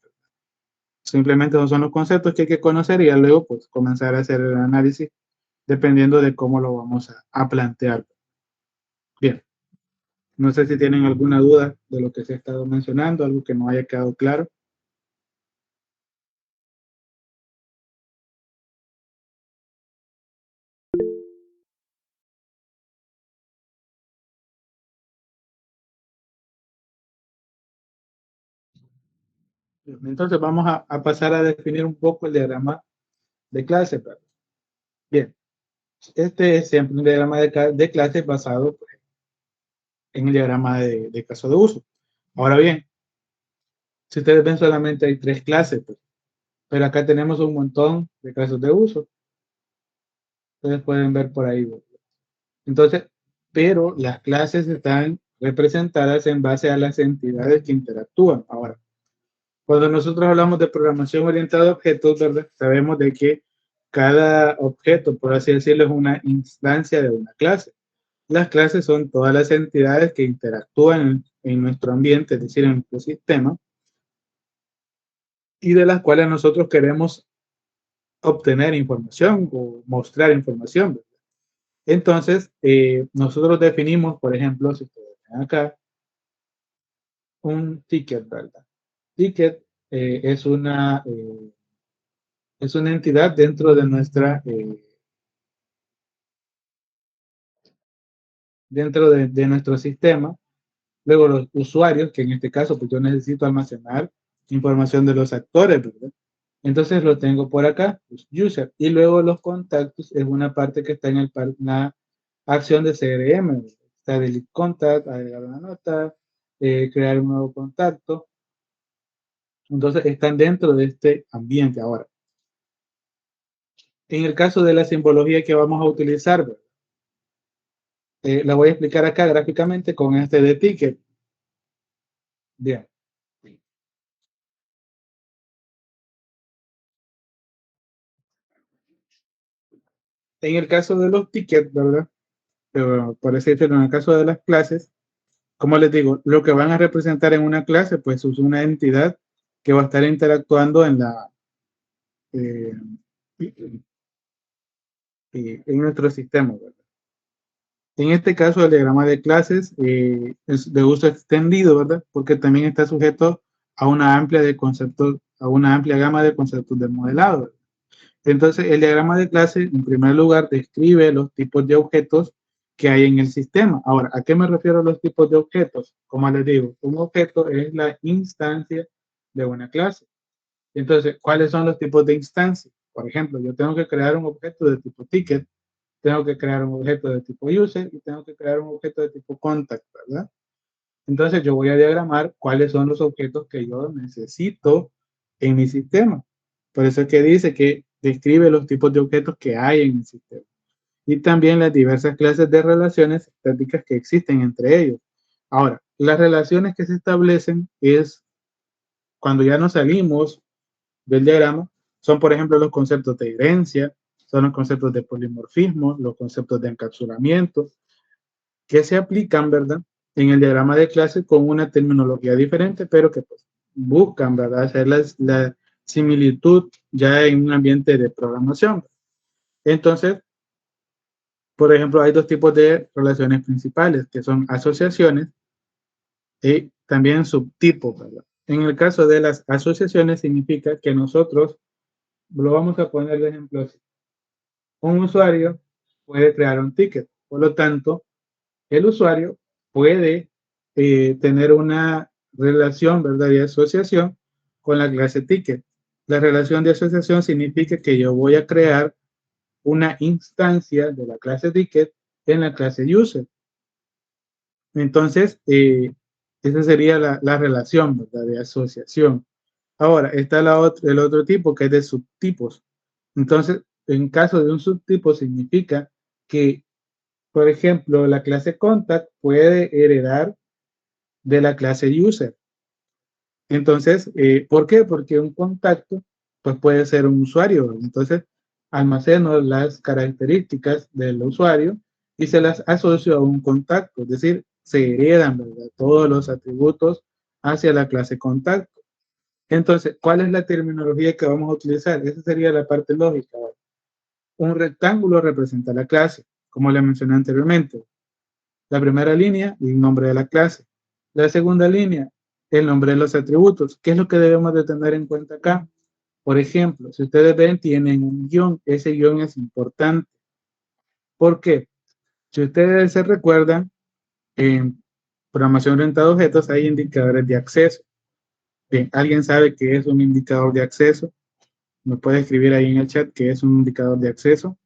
S1: Simplemente esos son los conceptos que hay que conocer y luego pues comenzar a hacer el análisis dependiendo de cómo lo vamos a plantear. Bien, no sé si tienen alguna duda de lo que se ha estado mencionando, algo que no haya quedado claro. Entonces vamos a pasar a definir un poco el diagrama de clase. Bien, este es siempre un diagrama de clase basado pues, en el diagrama de caso de uso. Ahora bien, si ustedes ven solamente hay tres clases, pues, pero acá tenemos un montón de casos de uso. Ustedes pueden ver por ahí. ¿Verdad? Entonces, pero las clases están representadas en base a las entidades que interactúan. Ahora, cuando nosotros hablamos de programación orientada a objetos, ¿verdad? Sabemos de que cada objeto, por así decirlo, es una instancia de una clase. Las clases son todas las entidades que interactúan en nuestro ambiente, es decir, en nuestro sistema, y de las cuales nosotros queremos obtener información o mostrar información. ¿Verdad? Entonces, nosotros definimos, por ejemplo, si ustedes ven acá, un ticket, ¿verdad? Ticket es una entidad dentro de nuestro sistema. Luego los usuarios, que en este caso pues yo necesito almacenar información de los actores, ¿verdad? Entonces lo tengo por acá, los user. Y luego los contactos es una parte que está en la acción de CRM. ¿Verdad? Está delete contact, agregar una nota, crear un nuevo contacto. Entonces están dentro de este ambiente. Ahora, en el caso de la simbología que vamos a utilizar, ¿verdad? La voy a explicar acá gráficamente con este de ticket. Bien. En el caso de los tickets, ¿verdad? Pero por así decirlo, en el caso de las clases, como les digo, lo que van a representar en una clase, pues es una entidad que va a estar interactuando eh, en nuestro sistema, ¿verdad? En este caso, el diagrama de clases es de uso extendido, ¿verdad? Porque también está sujeto a una amplia de conceptos, a una amplia gama de conceptos de modelado, ¿verdad? Entonces, el diagrama de clase, en primer lugar, describe los tipos de objetos que hay en el sistema. Ahora, ¿a qué me refiero a los tipos de objetos? Como les digo, un objeto es la instancia de una clase. Entonces, ¿cuáles son los tipos de instancia? Por ejemplo, yo tengo que crear un objeto de tipo ticket, tengo que crear un objeto de tipo user y tengo que crear un objeto de tipo contact, ¿verdad? Entonces, yo voy a diagramar cuáles son los objetos que yo necesito en mi sistema. Por eso es que dice que describe los tipos de objetos que hay en el sistema y también las diversas clases de relaciones estáticas que existen entre ellos. Ahora, las relaciones que se establecen es cuando ya nos salimos del diagrama, son por ejemplo los conceptos de herencia, son los conceptos de polimorfismo, los conceptos de encapsulamiento, que se aplican, ¿verdad? En el diagrama de clase con una terminología diferente, pero que pues, buscan, ¿verdad? Hacer la similitud ya en un ambiente de programación. Entonces, por ejemplo, hay dos tipos de relaciones principales, que son asociaciones y también subtipos, ¿verdad? En el caso de las asociaciones significa que nosotros, lo vamos a poner de ejemplo así, un usuario puede crear un ticket, por lo tanto, el usuario puede tener una relación, ¿verdad?, de asociación con la clase ticket. La relación de asociación significa que yo voy a crear una instancia de la clase ticket en la clase user. Entonces, esa sería la relación, ¿verdad?, de asociación. Ahora, está el otro tipo que es de subtipos. Entonces, en caso de un subtipo significa que, por ejemplo, la clase contact puede heredar de la clase user. Entonces, ¿por qué? Porque un contacto pues puede ser un usuario. Entonces, almaceno las características del usuario y se las asocio a un contacto. Es decir, se heredan, ¿verdad?, todos los atributos hacia la clase contacto. Entonces, ¿cuál es la terminología que vamos a utilizar? Esa sería la parte lógica. Un rectángulo representa la clase, como le mencioné anteriormente. La primera línea, el nombre de la clase. La segunda línea, el nombre de los atributos. ¿Qué es lo que debemos de tener en cuenta acá? Por ejemplo, si ustedes ven, tienen un guión. Ese guión es importante. ¿Por qué? Si ustedes se recuerdan, en programación orientada a objetos hay indicadores de acceso. Bien, ¿alguien sabe qué es un indicador de acceso? ¿Me puede escribir ahí en el chat qué es un indicador de acceso?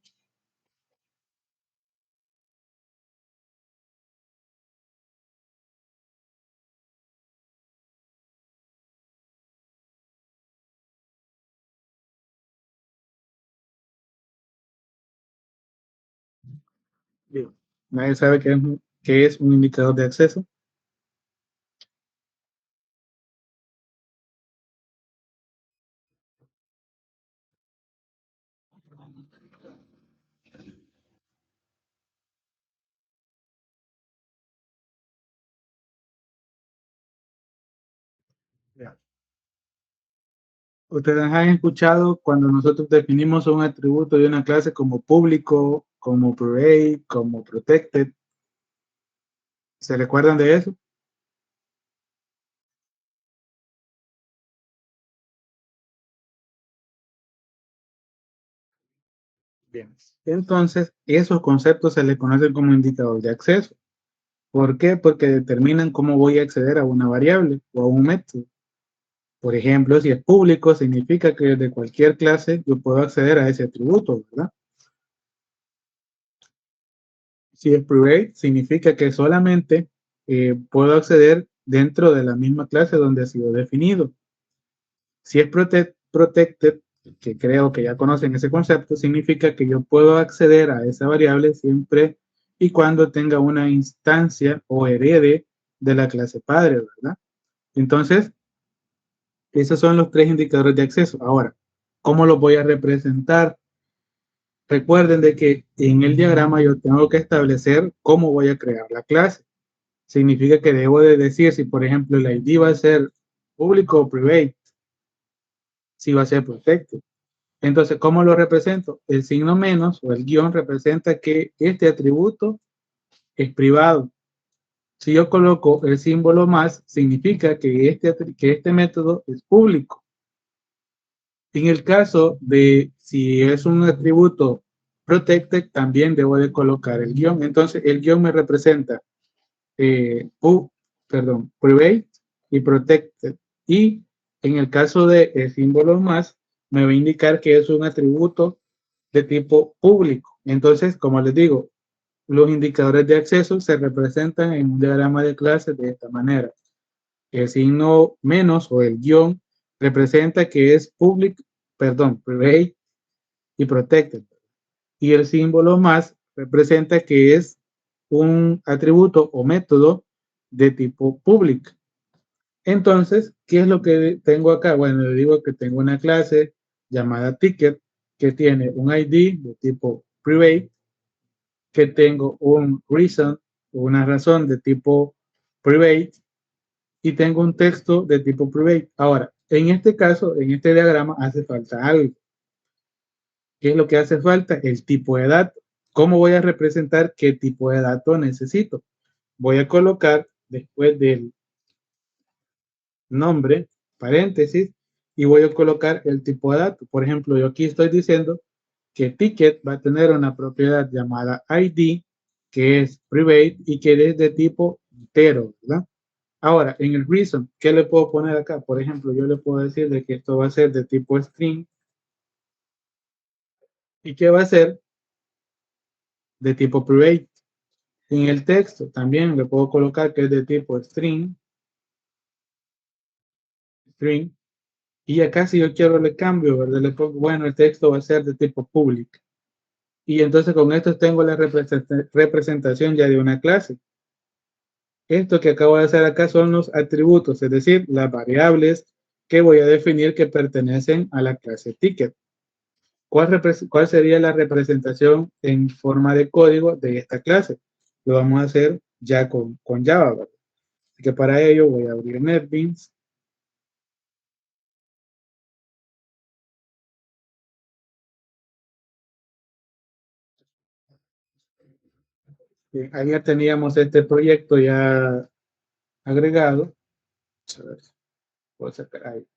S1: Bien. ¿Nadie sabe qué es un indicador de acceso? Ya. Ustedes han escuchado cuando nosotros definimos un atributo de una clase como público, como private, como protected. ¿Se recuerdan de eso? Bien. Entonces, esos conceptos se les conocen como indicador de acceso. ¿Por qué? Porque determinan cómo voy a acceder a una variable o a un método. Por ejemplo, si es público, significa que de cualquier clase yo puedo acceder a ese atributo, ¿verdad? Si es private, significa que solamente puedo acceder dentro de la misma clase donde ha sido definido. Si es protected, que creo que ya conocen ese concepto, significa que yo puedo acceder a esa variable siempre y cuando tenga una instancia o herede de la clase padre, ¿verdad? Entonces, esos son los tres indicadores de acceso. Ahora, ¿cómo los voy a representar? Recuerden de que en el diagrama yo tengo que establecer cómo voy a crear la clase. significa que debo de decir si, por ejemplo, el ID va a ser público o private, si va a ser protected. Entonces, ¿cómo lo represento? El signo menos o el guión representa que este atributo es privado. Si yo coloco el símbolo más, significa que este método es público. En el caso de si es un atributo protected, también debo de colocar el guión. Entonces, el guión me representa private y protected. Y en el caso de símbolos más, me va a indicar que es un atributo de tipo público. Entonces, como les digo, los indicadores de acceso se representan en un diagrama de clases de esta manera. El signo menos o el guión representa que es private y protected. Y el símbolo más representa que es un atributo o método de tipo público. Entonces, ¿qué es lo que tengo acá? Bueno, le digo que tengo una clase llamada ticket que tiene un ID de tipo private, que tengo un reason o una razón de tipo private y tengo un texto de tipo private. Ahora, en este caso, en este diagrama hace falta algo. ¿Qué es lo que hace falta? El tipo de dato. ¿Cómo voy a representar qué tipo de dato necesito? Voy a colocar después del nombre, paréntesis, y voy a colocar el tipo de dato. Por ejemplo, yo aquí estoy diciendo que ticket va a tener una propiedad llamada ID, que es private y que es de tipo entero, ¿verdad? Ahora, en el reason, ¿qué le puedo poner acá? Por ejemplo, yo le puedo decir de que esto va a ser de tipo string y que va a ser de tipo private. En el texto también le puedo colocar que es de tipo string, y acá si yo quiero le cambio, ¿verdad? Le pongo, bueno, el texto va a ser de tipo public. Y entonces con esto tengo la representación ya de una clase. Esto que acabo de hacer acá son los atributos, es decir, las variables que voy a definir que pertenecen a la clase ticket. ¿Cuál sería la representación en forma de código de esta clase? Lo vamos a hacer ya con Java, ¿verdad? Así que para ello voy a abrir NetBeans. Bien, ahí ya teníamos este proyecto ya agregado. A ver, puedo sacar ahí.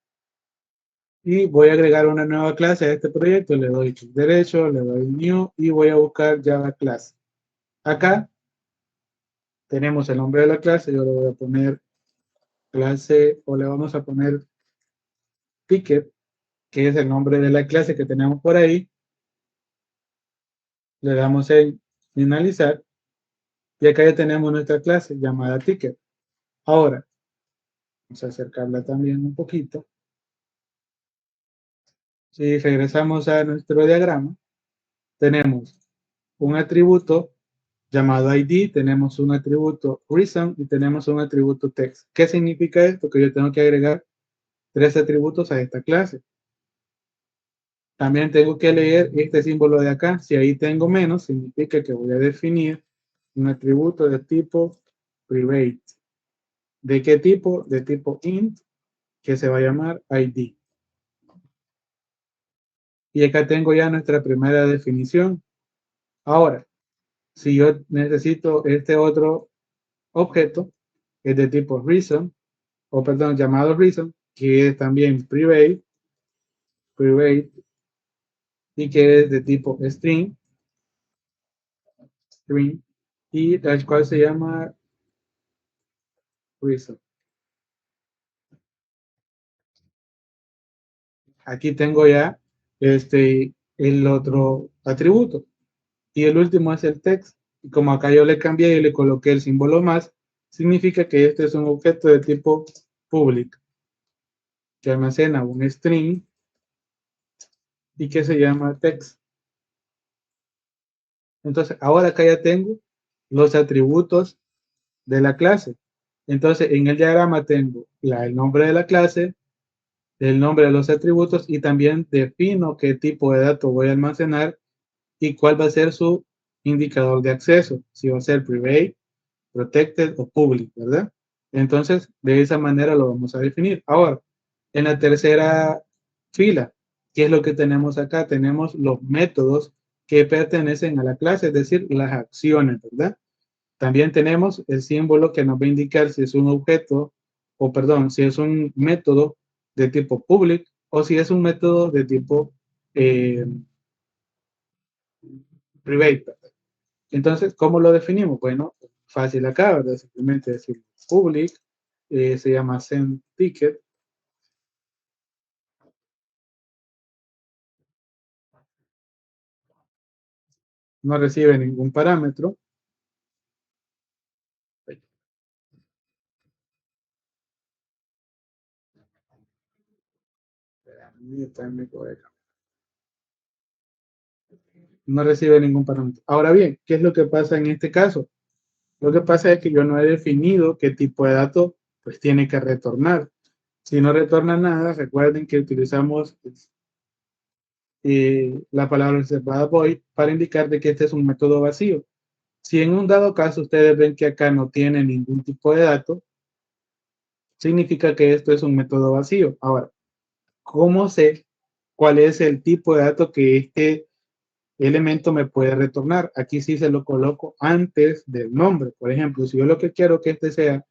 S1: Y voy a agregar una nueva clase a este proyecto. Le doy clic derecho, le doy New y voy a buscar Java Class. Acá tenemos el nombre de la clase. Yo le voy a poner clase o le vamos a poner ticket, que es el nombre de la clase que tenemos por ahí. Le damos en finalizar y acá ya tenemos nuestra clase llamada ticket. Ahora, vamos a acercarla también un poquito. Si regresamos a nuestro diagrama, tenemos un atributo llamado ID, tenemos un atributo reason y tenemos un atributo text. ¿Qué significa esto? Que yo tengo que agregar 3 atributos a esta clase. También tengo que leer este símbolo de acá. Si ahí tengo menos, significa que voy a definir un atributo de tipo private. ¿De qué tipo? De tipo int, que se va a llamar ID. Y acá tengo ya nuestra primera definición. Ahora, si yo necesito este otro objeto, que es de tipo reason, o perdón, llamado reason, que es también private, y que es de tipo string, y tal cual se llama reason. Aquí tengo ya el otro atributo. Y el último es el text. Y como acá yo le cambié y le coloqué el símbolo más, significa que este es un objeto de tipo public, que almacena un string y que se llama text. Entonces, ahora acá ya tengo los atributos de la clase. Entonces, en el diagrama tengo el nombre de la clase, el nombre de los atributos y también defino qué tipo de datos voy a almacenar y cuál va a ser su indicador de acceso. Si va a ser private, protected o public, ¿verdad? Entonces, de esa manera lo vamos a definir. Ahora, en la tercera fila, ¿qué es lo que tenemos acá? Tenemos los métodos que pertenecen a la clase, es decir, las acciones, ¿verdad? También tenemos el símbolo que nos va a indicar si es un objeto, o perdón, si es un método de tipo public o si es un método de tipo eh, private. Entonces, ¿cómo lo definimos? Bueno, fácil acá, ¿verdad? Simplemente decir public, se llama send ticket, no recibe ningún parámetro. No recibe ningún parámetro. Ahora bien, ¿qué es lo que pasa en este caso? Lo que pasa es que yo no he definido qué tipo de dato pues tiene que retornar. Si no retorna nada, recuerden que utilizamos la palabra reservada void para indicar de que este es un método vacío. Si en un dado caso ustedes ven que acá no tiene ningún tipo de dato, significa que esto es un método vacío. Ahora, ¿cómo sé cuál es el tipo de dato que este elemento me puede retornar? Aquí sí se lo coloco antes del nombre. Por ejemplo, si yo lo que quiero que este sea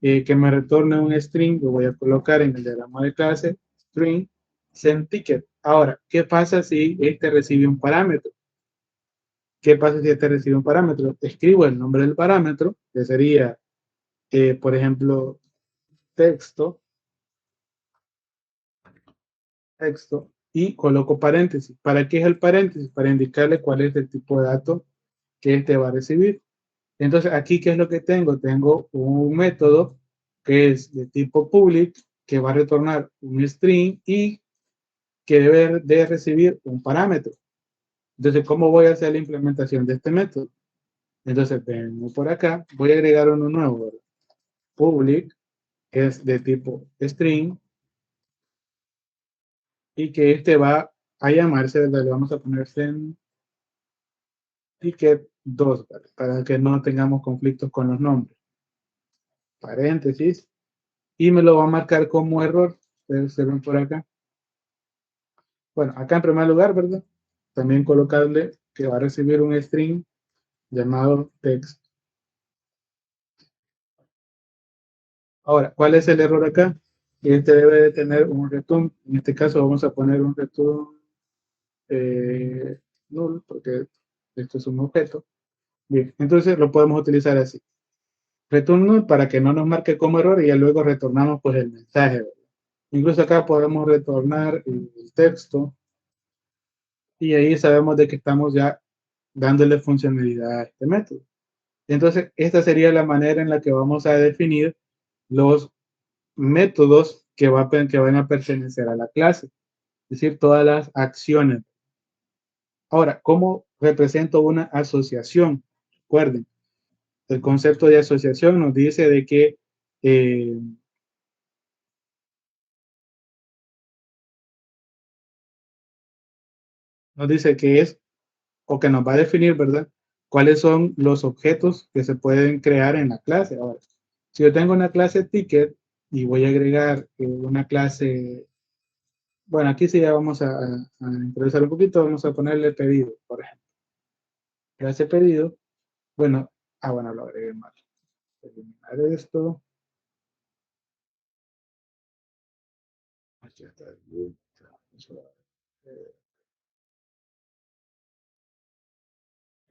S1: que me retorne un string, lo voy a colocar en el diagrama de clase, string, send ticket. Ahora, ¿qué pasa si este recibe un parámetro? ¿Qué pasa si este recibe un parámetro? Escribo el nombre del parámetro, que sería, por ejemplo, texto, texto, y coloco paréntesis. ¿Para qué es el paréntesis? Para indicarle cuál es el tipo de dato que este va a recibir. Entonces, aquí, ¿qué es lo que tengo? Tengo un método que es de tipo public, que va a retornar un string y que debe de recibir un parámetro. Entonces, ¿cómo voy a hacer la implementación de este método? Entonces, vengo por acá, voy a agregar uno nuevo, ¿verdad? Public, que es de tipo string, y que este va a llamarse, ¿verdad? Le vamos a poner en ticket 2, ¿verdad? Para que no tengamos conflictos con los nombres. Paréntesis, y me lo va a marcar como error. Ustedes se ven por acá. Bueno, acá en primer lugar, ¿verdad? También colocarle que va a recibir un string llamado text. Ahora, ¿cuál es el error acá? Este debe de tener un return. En este caso vamos a poner un return null, porque esto es un objeto. Bien, entonces lo podemos utilizar así. Return null para que no nos marque como error y ya luego retornamos pues el mensaje, ¿verdad? Incluso acá podemos retornar el texto y ahí sabemos de que estamos ya dándole funcionalidad a este método. Entonces, esta sería la manera en la que vamos a definir los métodos que van a pertenecer a la clase, es decir, todas las acciones. Ahora, ¿cómo represento una asociación? Recuerden, el concepto de asociación nos dice de que eh, nos dice que es o que nos va a definir, ¿verdad? ¿Cuáles son los objetos que se pueden crear en la clase? Ahora, si yo tengo una clase ticket y voy a agregar una clase, bueno, aquí sí ya vamos a improvisar un poquito, vamos a ponerle pedido, por ejemplo. Clase pedido, bueno, bueno, lo agregué mal. Eliminar esto. Aquí está.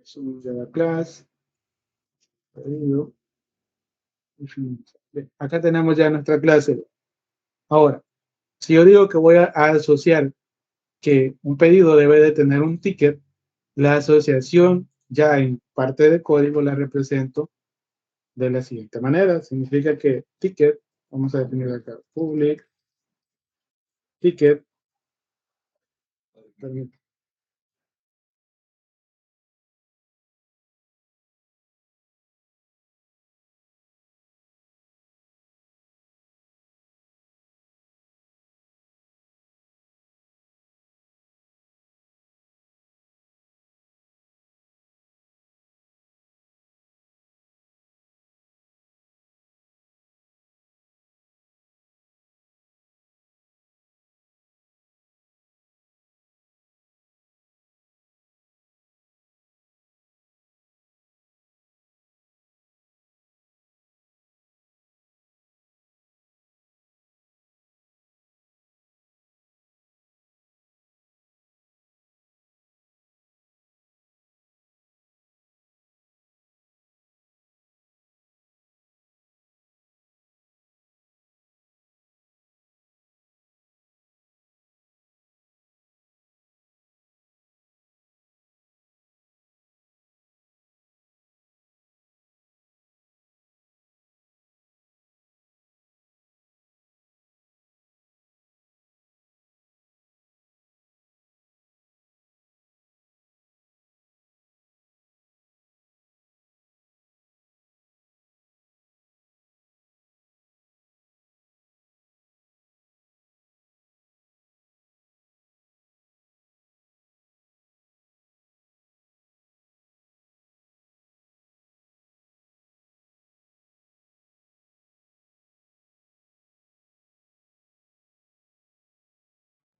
S1: Es un Java class, pedido. Acá tenemos ya nuestra clase. Ahora, si yo digo que voy a asociar que un pedido debe de tener un ticket, la asociación ya en parte de código la represento de la siguiente manera. Significa que ticket, vamos a definir acá, public, ticket,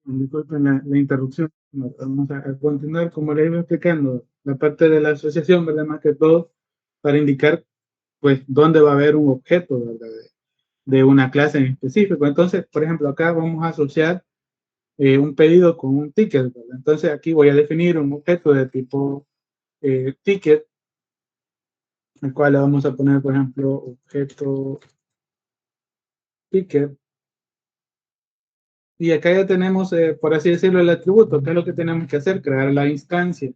S1: Disculpen la interrupción. Vamos a continuar, como les iba explicando, la parte de la asociación, ¿verdad? Más que todo para indicar, pues, dónde va a haber un objeto, ¿verdad? De una clase en específico. Entonces, por ejemplo, acá vamos a asociar un pedido con un ticket, ¿verdad? Entonces, aquí voy a definir un objeto de tipo ticket, el cual le vamos a poner, por ejemplo, objeto ticket. Y acá ya tenemos, por así decirlo, el atributo. ¿Qué es lo que tenemos que hacer? Crear la instancia.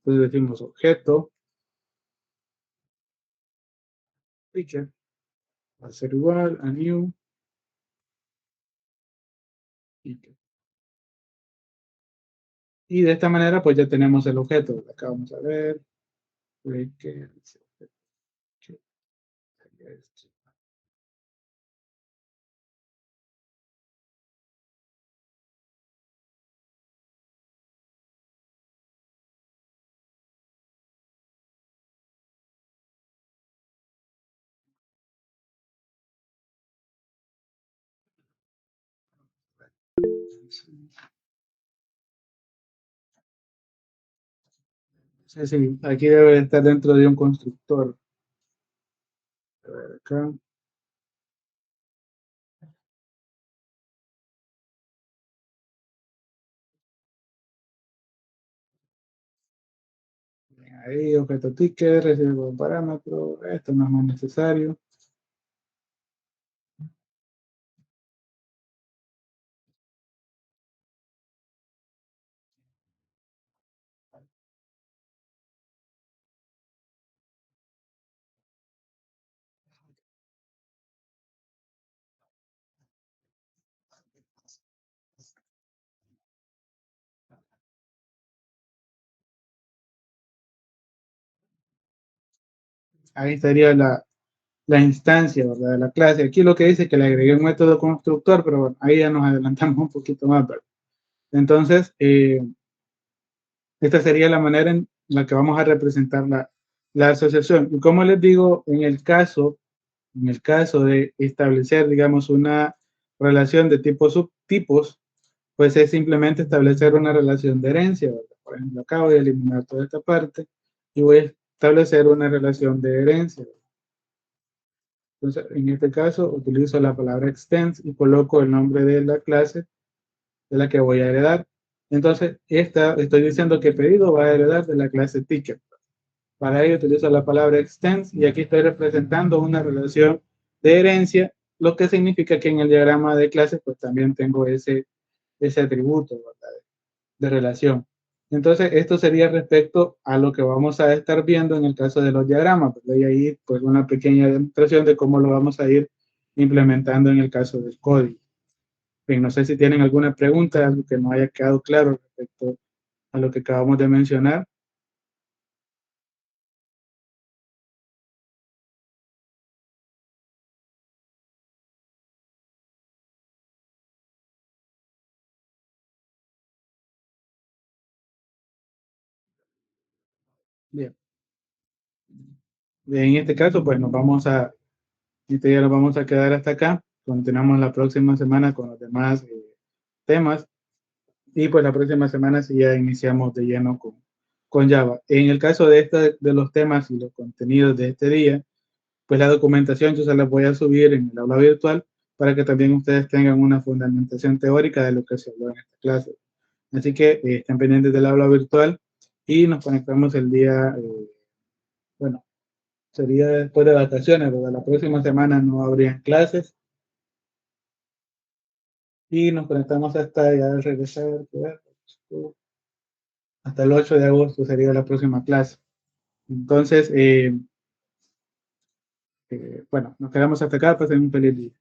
S1: Entonces decimos objeto ticket va a ser igual a new ticket. Y de esta manera, pues ya tenemos el objeto. Acá vamos a ver. Sí, sí, aquí debe estar dentro de un constructor. A ver, acá. Ahí, objeto ticket, recibe un parámetro. Esto no es más necesario. Ahí estaría la instancia, ¿verdad? De la clase. Aquí lo que dice es que le agregué un método constructor, pero bueno, ahí ya nos adelantamos un poquito más, ¿verdad? Entonces, esta sería la manera en la que vamos a representar la asociación. Y como les digo, en el caso de establecer, digamos, una relación de tipos subtipos, pues es simplemente establecer una relación de herencia, ¿verdad? Por ejemplo, acá voy a eliminar toda esta parte y voy a establecer una relación de herencia. Entonces, en este caso, utilizo la palabra extends y coloco el nombre de la clase de la que voy a heredar. Entonces, estoy diciendo que pedido va a heredar de la clase ticket. Para ello utilizo la palabra extends y aquí estoy representando una relación de herencia, lo que significa que en el diagrama de clases pues también tengo ese atributo, ¿verdad? De relación. Entonces, esto sería respecto a lo que vamos a estar viendo en el caso de los diagramas, ¿verdad? Y ahí pues una pequeña demostración de cómo lo vamos a ir implementando en el caso del código. Bien, no sé si tienen alguna pregunta, algo que no haya quedado claro respecto a lo que acabamos de mencionar. Bien. En este caso, pues este día nos vamos a quedar hasta acá. Continuamos la próxima semana con los demás temas y pues la próxima semana sí ya iniciamos de lleno con Java. En el caso de los temas y los contenidos de este día, pues la documentación yo se la voy a subir en el aula virtual para que también ustedes tengan una fundamentación teórica de lo que se habló en esta clase. Así que estén pendientes del aula virtual y nos conectamos el día, bueno, sería después de vacaciones, ¿verdad? La próxima semana no habría clases y nos conectamos hasta ya regresar, hasta el 8 de agosto sería la próxima clase. Entonces, bueno, nos quedamos hasta acá, pasen un feliz día.